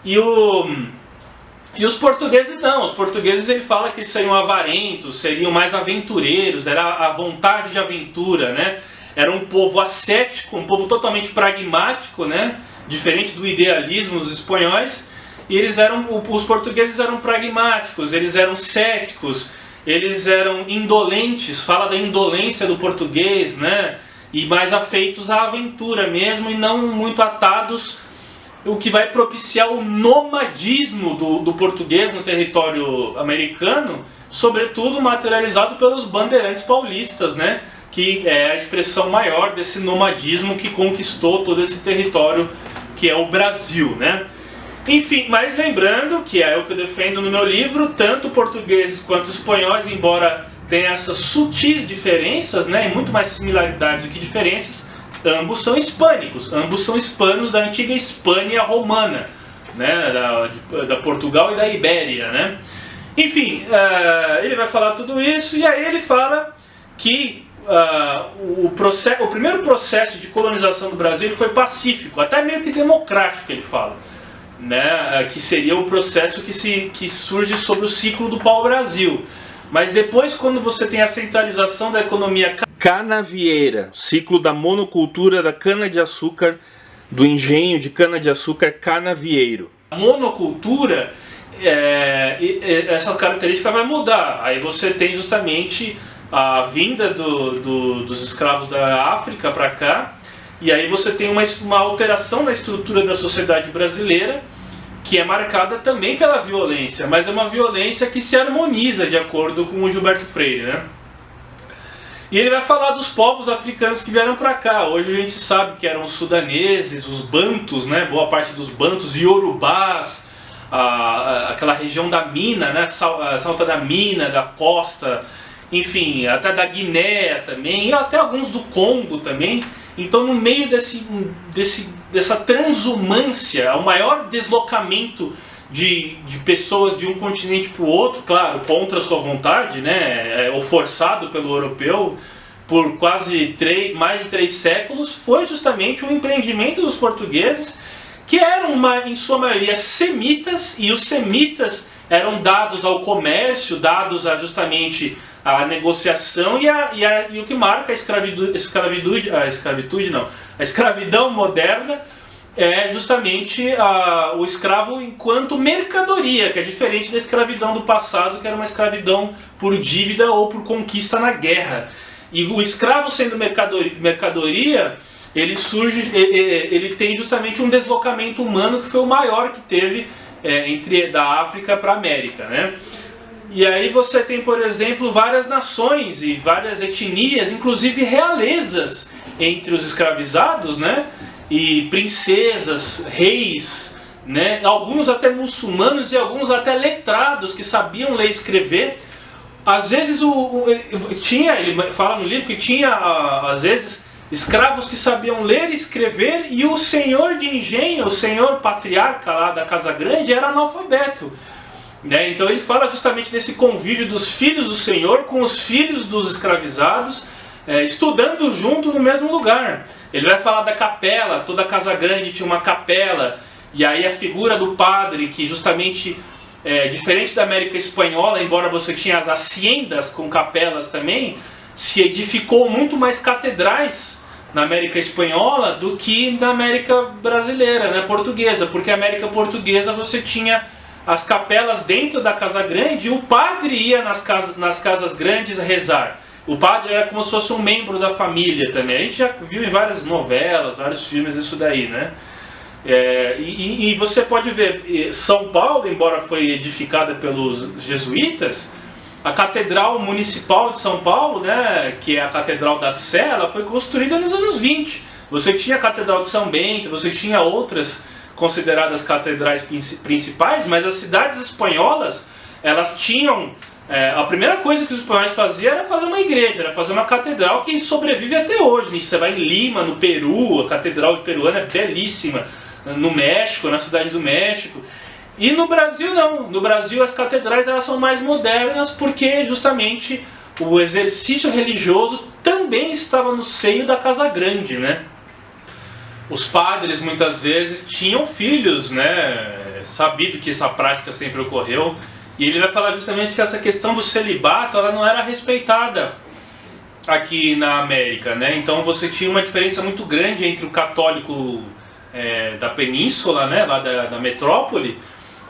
E os portugueses não, os portugueses ele fala que seriam avarentos, seriam mais aventureiros, era a vontade de aventura, né? Era um povo ascético, um povo totalmente pragmático, né? Diferente do idealismo dos espanhóis. E os portugueses eram pragmáticos, eles eram céticos, eles eram indolentes, fala da indolência do português, né? E mais afeitos à aventura mesmo, e não muito atados, o que vai propiciar o nomadismo do português no território americano, sobretudo materializado pelos bandeirantes paulistas, né? Que é a expressão maior desse nomadismo que conquistou todo esse território que é o Brasil, né? Enfim, mas lembrando que é o que eu defendo no meu livro, tanto portugueses quanto espanhóis, embora tenham essas sutis diferenças, né, e muito mais similaridades do que diferenças, ambos são hispânicos, ambos são hispanos da antiga Espanha romana, né, da Portugal e da Ibéria, né? Enfim, ele vai falar tudo isso, e aí ele fala que o primeiro processo de colonização do Brasil ele foi pacífico, até meio que democrático, ele fala. Né, que seria o processo que surge sobre o ciclo do pau-brasil. Mas depois, quando você tem a centralização da economia canavieira, ciclo da monocultura da cana-de-açúcar, do engenho de cana-de-açúcar canavieiro. A monocultura, essa característica vai mudar. Aí você tem justamente a vinda dos escravos da África para cá, e aí você tem uma alteração na estrutura da sociedade brasileira, que é marcada também pela violência, mas é uma violência que se harmoniza de acordo com o Gilberto Freire, né? E ele vai falar dos povos africanos que vieram para cá. Hoje a gente sabe que eram os sudaneses, os bantus, né? Boa parte dos bantus, iorubás, aquela região da mina, né? Salta da Mina, da costa, enfim, até da Guiné também, e até alguns do Congo também. Então, no meio dessa transumância, o maior deslocamento de pessoas de um continente para o outro, claro, contra a sua vontade, né, ou forçado pelo europeu, por mais de 3 séculos, foi justamente o empreendimento dos portugueses, que eram, em sua maioria, semitas, e os semitas eram dados ao comércio, dados a justamente a negociação e o que marca a escravidão moderna é justamente o escravo enquanto mercadoria, que é diferente da escravidão do passado, que era uma escravidão por dívida ou por conquista na guerra. E o escravo sendo mercadoria, ele tem justamente um deslocamento humano que foi o maior que teve da África para a América, né? E aí você tem, por exemplo, várias nações e várias etnias, inclusive realezas entre os escravizados, né? E princesas, reis, né? Alguns até muçulmanos e alguns até letrados que sabiam ler e escrever. Às vezes ele fala no livro que tinha, às vezes, escravos que sabiam ler e escrever, e o senhor de engenho, o senhor patriarca lá da Casa Grande, era analfabeto. Né? Então ele fala justamente desse convívio dos filhos do Senhor com os filhos dos escravizados, estudando junto no mesmo lugar. Ele vai falar da capela, toda Casa Grande tinha uma capela, e aí a figura do padre, que justamente, diferente da América Espanhola, embora você tinha as haciendas com capelas também, se edificou muito mais catedrais na América Espanhola do que na América brasileira, né, portuguesa, porque a América Portuguesa você tinha as capelas dentro da Casa Grande, e o padre ia nas casas grandes rezar. O padre era como se fosse um membro da família também. A gente já viu em várias novelas, vários filmes isso daí, né? E você pode ver, São Paulo, embora foi edificada pelos jesuítas, a Catedral Municipal de São Paulo, né, que é a Catedral da Sé, ela foi construída nos anos 20. Você tinha a Catedral de São Bento, você tinha outras consideradas catedrais principais, mas as cidades espanholas, elas tinham... a primeira coisa que os espanhóis faziam era fazer uma igreja, era fazer uma catedral que sobrevive até hoje. Você vai em Lima, no Peru, a Catedral peruana é belíssima. No México, na cidade do México. E no Brasil não. No Brasil as catedrais elas são mais modernas porque justamente o exercício religioso também estava no seio da Casa Grande, né? Os padres muitas vezes tinham filhos, né? Sabido que essa prática sempre ocorreu. E ele vai falar justamente que essa questão do celibato ela não era respeitada aqui na América, né? Então você tinha uma diferença muito grande entre o católico da península, né, lá da metrópole,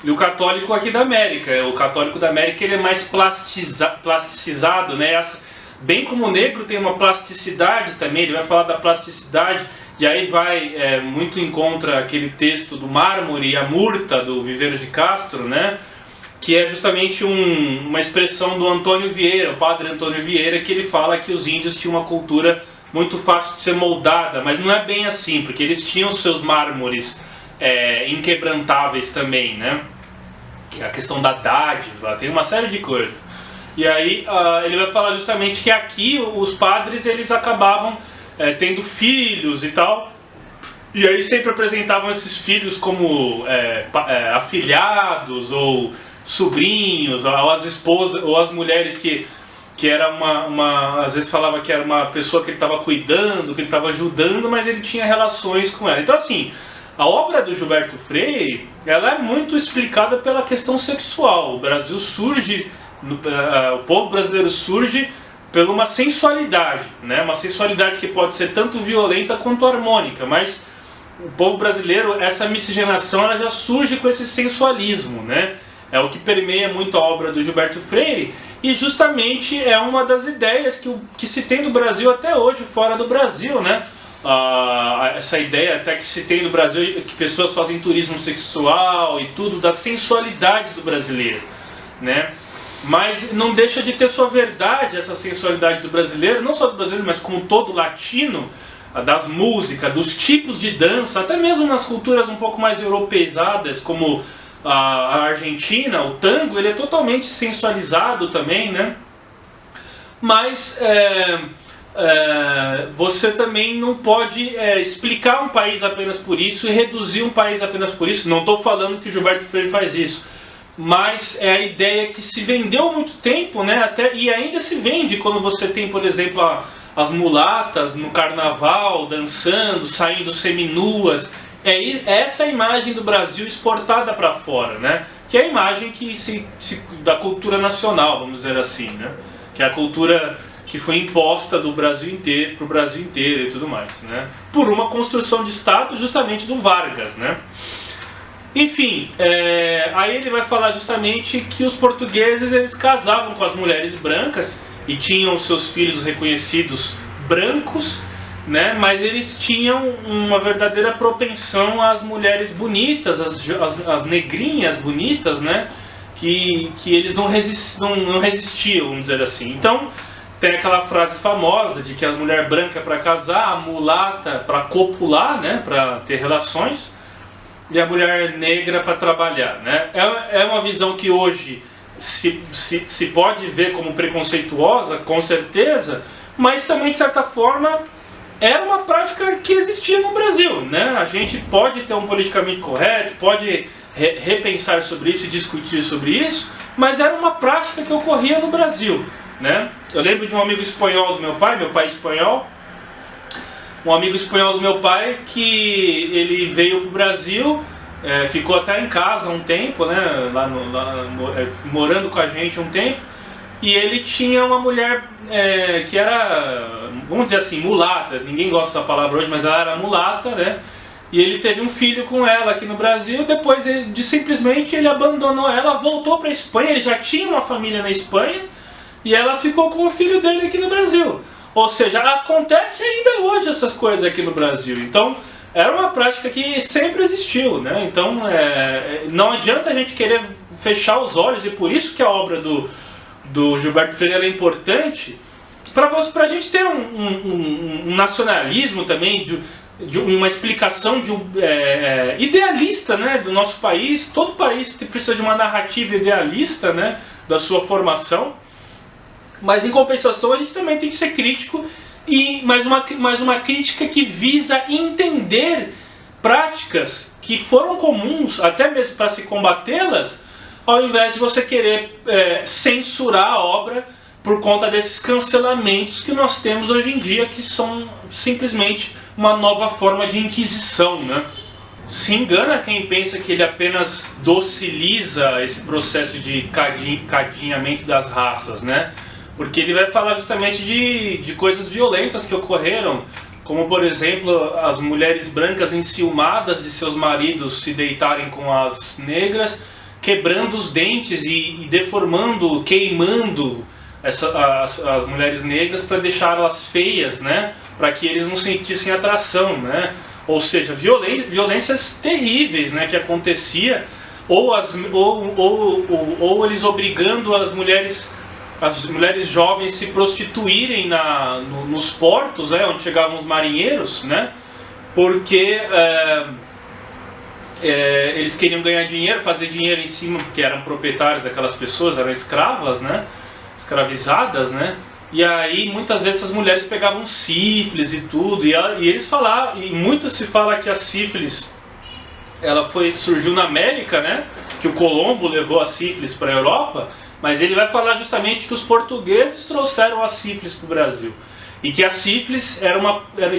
e o católico aqui da América. O católico da América ele é mais plasticizado, né? Bem como o negro tem uma plasticidade também, ele vai falar da plasticidade, e aí vai muito em contra aquele texto do Mármore e a Murta, do Viveiro de Castro, né? Que é justamente uma expressão do Antônio Vieira, o padre Antônio Vieira, que ele fala que os índios tinham uma cultura muito fácil de ser moldada, mas não é bem assim, porque eles tinham seus mármores inquebrantáveis também, né? Que é a questão da dádiva, tem uma série de coisas. E aí ele vai falar justamente que aqui os padres eles acabavam tendo filhos e tal, e aí sempre apresentavam esses filhos como afilhados ou sobrinhos, ou as esposas, ou as mulheres que era às vezes falava que era uma pessoa que ele estava cuidando, que ele estava ajudando, mas ele tinha relações com ela. Então assim, a obra do Gilberto Freire, ela é muito explicada pela questão sexual. O Brasil surge, o povo brasileiro surge por uma sensualidade, né? Uma sensualidade que pode ser tanto violenta quanto harmônica, mas o povo brasileiro, essa miscigenação, ela já surge com esse sensualismo, né? É o que permeia muito a obra do Gilberto Freire, e justamente é uma das ideias que se tem do Brasil até hoje, fora do Brasil, né? Essa ideia até que se tem no Brasil, que pessoas fazem turismo sexual e tudo, da sensualidade do brasileiro, né? Mas não deixa de ter sua verdade essa sensualidade do brasileiro, não só do brasileiro, mas como todo latino, das músicas, dos tipos de dança, até mesmo nas culturas um pouco mais europeizadas, como a Argentina, o tango, ele é totalmente sensualizado também, né? Mas você também não pode explicar um país apenas por isso e reduzir um país apenas por isso. Não estou falando que o Gilberto Freire faz isso, mas é a ideia que se vendeu há muito tempo, né? E ainda se vende quando você tem, por exemplo, as mulatas no carnaval dançando, saindo seminuas. Essa imagem do Brasil exportada para fora, né? Que é a imagem da cultura nacional, vamos dizer assim, né? Que é a cultura que foi imposta do Brasil inteiro, para o Brasil inteiro e tudo mais, né? Por uma construção de Estado justamente do Vargas, né? Enfim, aí ele vai falar justamente que os portugueses eles casavam com as mulheres brancas e tinham seus filhos reconhecidos brancos, né? Mas eles tinham uma verdadeira propensão às mulheres bonitas, as negrinhas bonitas, né? Que eles não resistiam, vamos dizer assim. Então tem aquela frase famosa de que a mulher branca é para casar, a mulata para copular, né? Para ter relações, e a mulher negra para trabalhar, né? É uma visão que hoje se pode ver como preconceituosa, com certeza, mas também de certa forma era uma prática que existia no Brasil, né? A gente pode ter um politicamente correto, pode repensar sobre isso e discutir sobre isso, mas era uma prática que ocorria no Brasil, né? Eu lembro de um amigo espanhol do meu pai é espanhol, um amigo espanhol do meu pai que ele veio para o Brasil, ficou até em casa um tempo, né? Morando com a gente um tempo. E ele tinha uma mulher que era, vamos dizer assim, mulata. Ninguém gosta da palavra hoje, mas ela era mulata, né? E ele teve um filho com ela aqui no Brasil. Depois simplesmente ele abandonou ela, voltou para a Espanha. Ele já tinha uma família na Espanha e ela ficou com o filho dele aqui no Brasil. Ou seja, acontece ainda hoje essas coisas aqui no Brasil. Então era uma prática que sempre existiu, né? Então não adianta a gente querer fechar os olhos, e por isso que a obra do Gilberto Freire é importante para a gente ter um nacionalismo também, de uma explicação idealista, né, do nosso país. Todo país precisa de uma narrativa idealista, né, da sua formação, mas em compensação a gente também tem que ser crítico, e mais uma crítica que visa entender práticas que foram comuns, até mesmo para se combatê-las, ao invés de você querer censurar a obra por conta desses cancelamentos que nós temos hoje em dia, que são simplesmente uma nova forma de inquisição, né? Se engana quem pensa que ele apenas dociliza esse processo de cadinhamento das raças, né? porque ele vai falar justamente de coisas violentas que ocorreram, como por exemplo as mulheres brancas enciumadas de seus maridos se deitarem com as negras, quebrando os dentes e deformando, queimando as mulheres negras para deixá-las feias, né? Para que eles não sentissem atração, né? Ou seja, violências terríveis, né, que acontecia, ou eles obrigando as mulheres jovens se prostituírem nos portos, né, onde chegavam os marinheiros, né? Porque eles queriam ganhar dinheiro, fazer dinheiro em cima, porque eram proprietários daquelas pessoas, eram escravas, né? Escravizadas, né? E aí muitas vezes as mulheres pegavam sífilis e tudo, e eles falavam, e muito se fala que a sífilis surgiu na América, né? Que o Colombo levou a sífilis para a Europa, mas ele vai falar justamente que os portugueses trouxeram a sífilis para o Brasil. E que a sífilis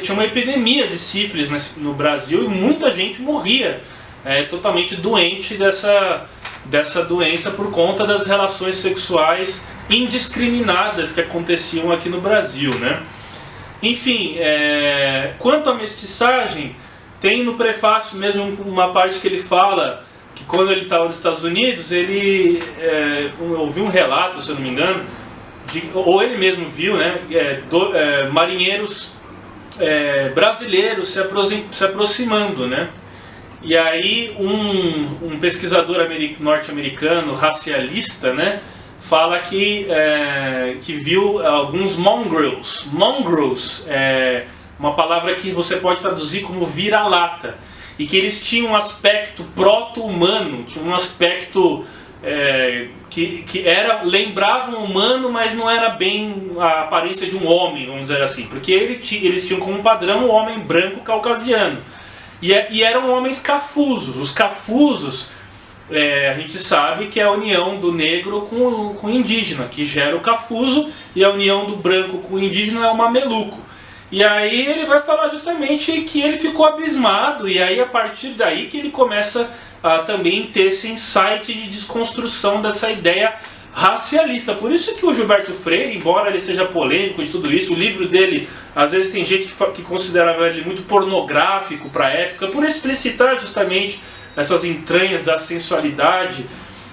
tinha uma epidemia de sífilis no Brasil, e muita gente morria totalmente doente dessa doença por conta das relações sexuais indiscriminadas que aconteciam aqui no Brasil, né? Enfim, quanto à mestiçagem, tem no prefácio mesmo uma parte que ele fala que quando ele estava nos Estados Unidos, ele ouviu um relato, se eu não me engano, ou ele mesmo viu, né, marinheiros brasileiros se aproximando, né? E aí um pesquisador norte-americano, racialista, né, fala que viu alguns mongrels. Mongrels é uma palavra que você pode traduzir como vira-lata. E que eles tinham um aspecto proto-humano, tinham um aspecto que lembrava um humano, mas não era bem a aparência de um homem, vamos dizer assim. Porque eles tinham como padrão um homem branco caucasiano. E eram homens cafusos. Os cafusos, a gente sabe que é a união do negro com o indígena, que gera o cafuso, e a união do branco com o indígena é o mameluco. E aí ele vai falar justamente que ele ficou abismado, e aí a partir daí que ele começa a também ter esse insight de desconstrução dessa ideia racialista. Por isso que o Gilberto Freire, embora ele seja polêmico de tudo isso, o livro dele, às vezes tem gente que considerava ele muito pornográfico para a época, por explicitar justamente essas entranhas da sensualidade,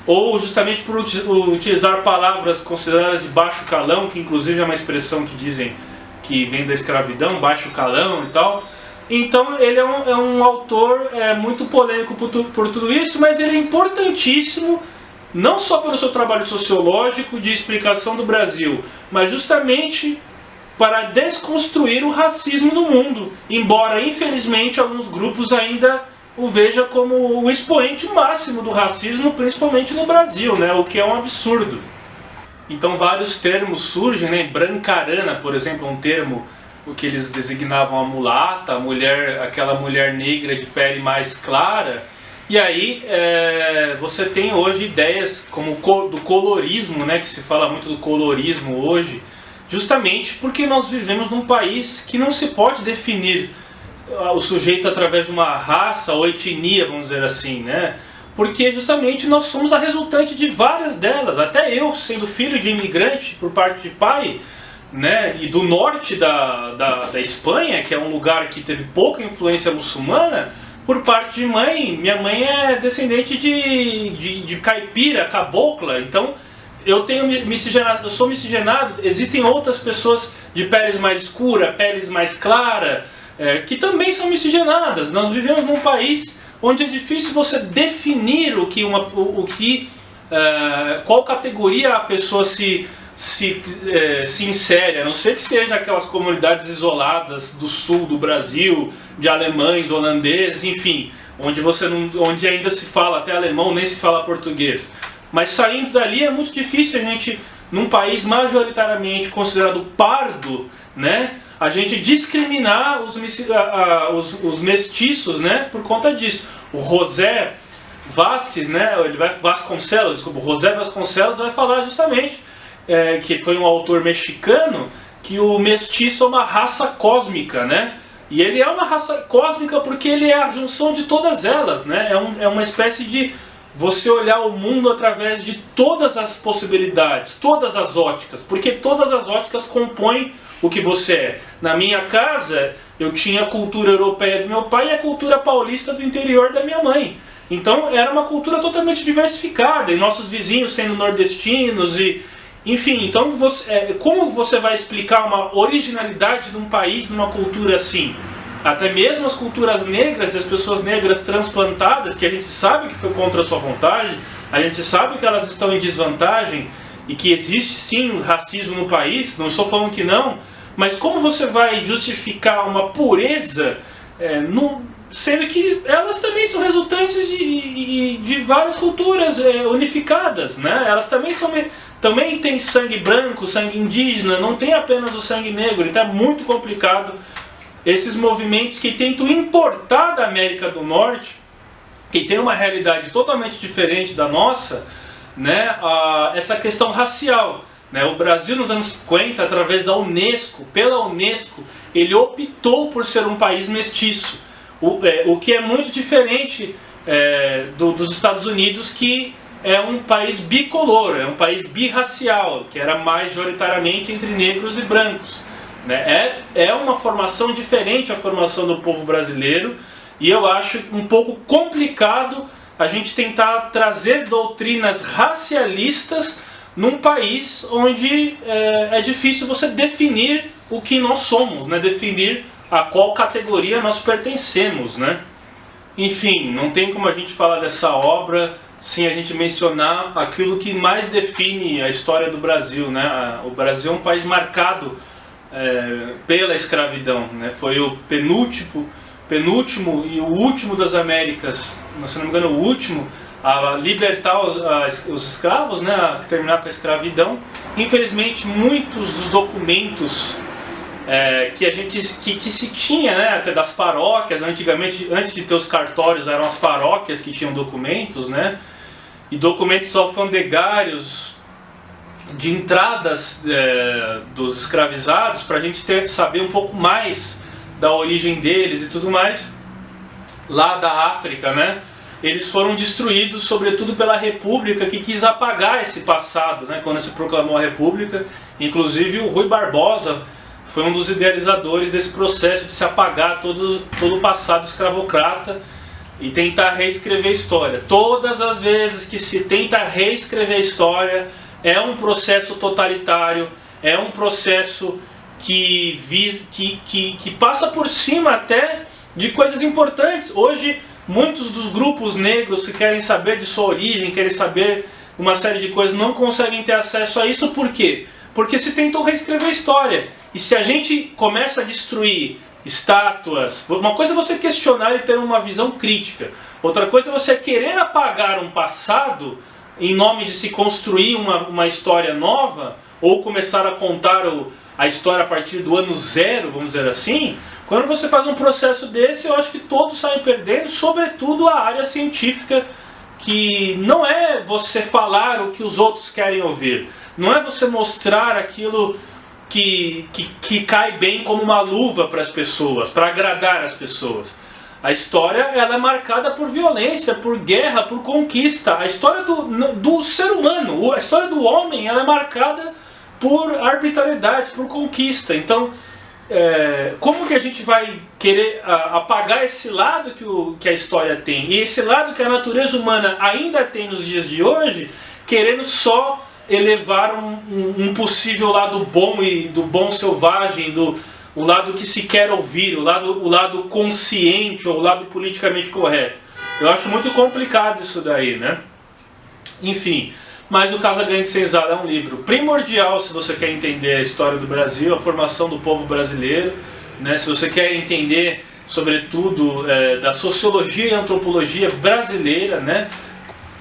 ou justamente por utilizar palavras consideradas de baixo calão, que inclusive é uma expressão que dizem que vem da escravidão, baixo calão e tal. Então ele é um autor muito polêmico por tudo isso, mas ele é importantíssimo, não só pelo seu trabalho sociológico de explicação do Brasil, mas justamente para desconstruir o racismo no mundo, embora infelizmente alguns grupos ainda o vejam como o expoente máximo do racismo, principalmente no Brasil, né? O que é um absurdo. Então vários termos surgem, né? Brancarana, por exemplo, é um termo o que eles designavam a mulata, aquela mulher negra de pele mais clara. E aí você tem hoje ideias como do colorismo, né? Que se fala muito do colorismo hoje, justamente porque nós vivemos num país que não se pode definir o sujeito através de uma raça ou etnia, vamos dizer assim, né? Porque justamente nós somos a resultante de várias delas. Até eu, sendo filho de imigrante por parte de pai, né, e do norte da Espanha, que é um lugar que teve pouca influência muçulmana, por parte de mãe, minha mãe é descendente de caipira, cabocla, então eu sou miscigenado. Existem outras pessoas de peles mais escura, peles mais clara, que também são miscigenadas. Nós vivemos num país onde é difícil você definir qual categoria a pessoa se insere, a não ser que seja aquelas comunidades isoladas do sul do Brasil, de alemães, holandeses, enfim, onde ainda se fala até alemão, nem se fala português. Mas saindo dali é muito difícil a gente, num país majoritariamente considerado pardo, né, a gente discriminar os mestiços, né, por conta disso. O José Vasconcelos, né, o José Vasconcelos vai falar justamente que foi um autor mexicano, que o mestiço é uma raça cósmica, né? E ele é uma raça cósmica porque ele é a junção de todas elas, né? É uma espécie de você olhar o mundo através de todas as possibilidades, todas as óticas, porque todas as óticas compõem o que você é. Na minha casa, eu tinha a cultura europeia do meu pai e a cultura paulista do interior da minha mãe. Então era uma cultura totalmente diversificada, e nossos vizinhos sendo nordestinos, e enfim, então como você vai explicar uma originalidade de um país, numa cultura assim? Até mesmo as culturas negras e as pessoas negras transplantadas, que a gente sabe que foi contra a sua vontade, a gente sabe que elas estão em desvantagem e que existe sim racismo no país, não estou falando que não, mas como você vai justificar uma pureza sendo que elas também são resultantes de várias culturas unificadas, né? Elas também têm sangue branco, sangue indígena, não tem apenas o sangue negro, então é muito complicado esses movimentos que tentam importar da América do Norte, que tem uma realidade totalmente diferente da nossa, né, essa questão racial. Né? O Brasil nos anos 50, através da Unesco, pela Unesco, ele optou por ser um país mestiço, o que é muito diferente dos Estados Unidos, que é um país bicolor, é um país birracial, que era majoritariamente entre negros e brancos. Né? É uma formação diferente a formação do povo brasileiro, e eu acho um pouco complicado a gente tentar trazer doutrinas racialistas num país onde é difícil você definir o que nós somos, né? Definir a qual categoria nós pertencemos. Né? Enfim, não tem como a gente falar dessa obra sem a gente mencionar aquilo que mais define a história do Brasil. Né? O Brasil é um país marcado pela escravidão, né? Foi o penúltimo e o último das Américas, se não me engano o último, a libertar os escravos, né? A terminar com a escravidão. Infelizmente muitos dos documentos que se tinha, né? Até das paróquias, antigamente, antes de ter os cartórios, eram as paróquias que tinham documentos, né? E documentos alfandegários de entradas dos escravizados, para a gente saber um pouco mais da origem deles e tudo mais, lá da África, né? Eles foram destruídos, sobretudo pela República, que quis apagar esse passado, né? Quando se proclamou a República. Inclusive o Rui Barbosa foi um dos idealizadores desse processo de se apagar todo o passado escravocrata e tentar reescrever a história. Todas as vezes que se tenta reescrever a história, é um processo totalitário, é um processo que passa por cima até de coisas importantes. Hoje, muitos dos grupos negros que querem saber de sua origem, querem saber uma série de coisas, não conseguem ter acesso a isso. Por quê? Porque se tentou reescrever a história. E se a gente começa a destruir estátuas, uma coisa é você questionar e ter uma visão crítica, outra coisa é você querer apagar um passado em nome de se construir uma história nova, ou começar a contar a história a partir do ano zero, vamos dizer assim. Quando você faz um processo desse, eu acho que todos saem perdendo, sobretudo a área científica, que não é você falar o que os outros querem ouvir, não é você mostrar aquilo que cai bem como uma luva para as pessoas, para agradar as pessoas. A história ela é marcada por violência, por guerra, por conquista. A história do ser humano, a história do homem, ela é marcada por arbitrariedades, por conquista. Então, como que a gente vai querer apagar esse lado que a história tem, e esse lado que a natureza humana ainda tem nos dias de hoje, querendo só elevar um possível lado bom e do bom selvagem, o lado que se quer ouvir, o lado consciente ou o lado politicamente correto. Eu acho muito complicado isso daí, né? Enfim, mas o Casagrande Senzala é um livro primordial se você quer entender a história do Brasil, a formação do povo brasileiro, né? Se você quer entender, sobretudo, da sociologia e antropologia brasileira, né?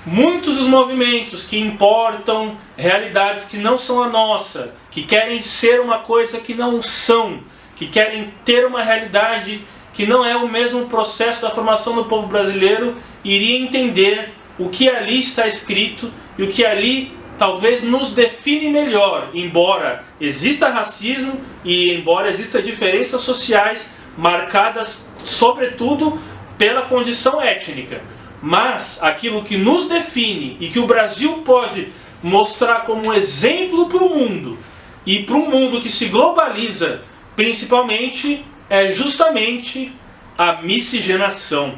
Muitos dos movimentos que importam realidades que não são a nossa, que querem ser uma coisa que não são, que querem ter uma realidade que não é o mesmo processo da formação do povo brasileiro, iria entender o que ali está escrito e o que ali talvez nos define melhor, embora exista racismo e embora exista diferenças sociais marcadas sobretudo pela condição étnica. Mas aquilo que nos define e que o Brasil pode mostrar como exemplo para o mundo, e para um mundo que se globaliza principalmente, é justamente a miscigenação.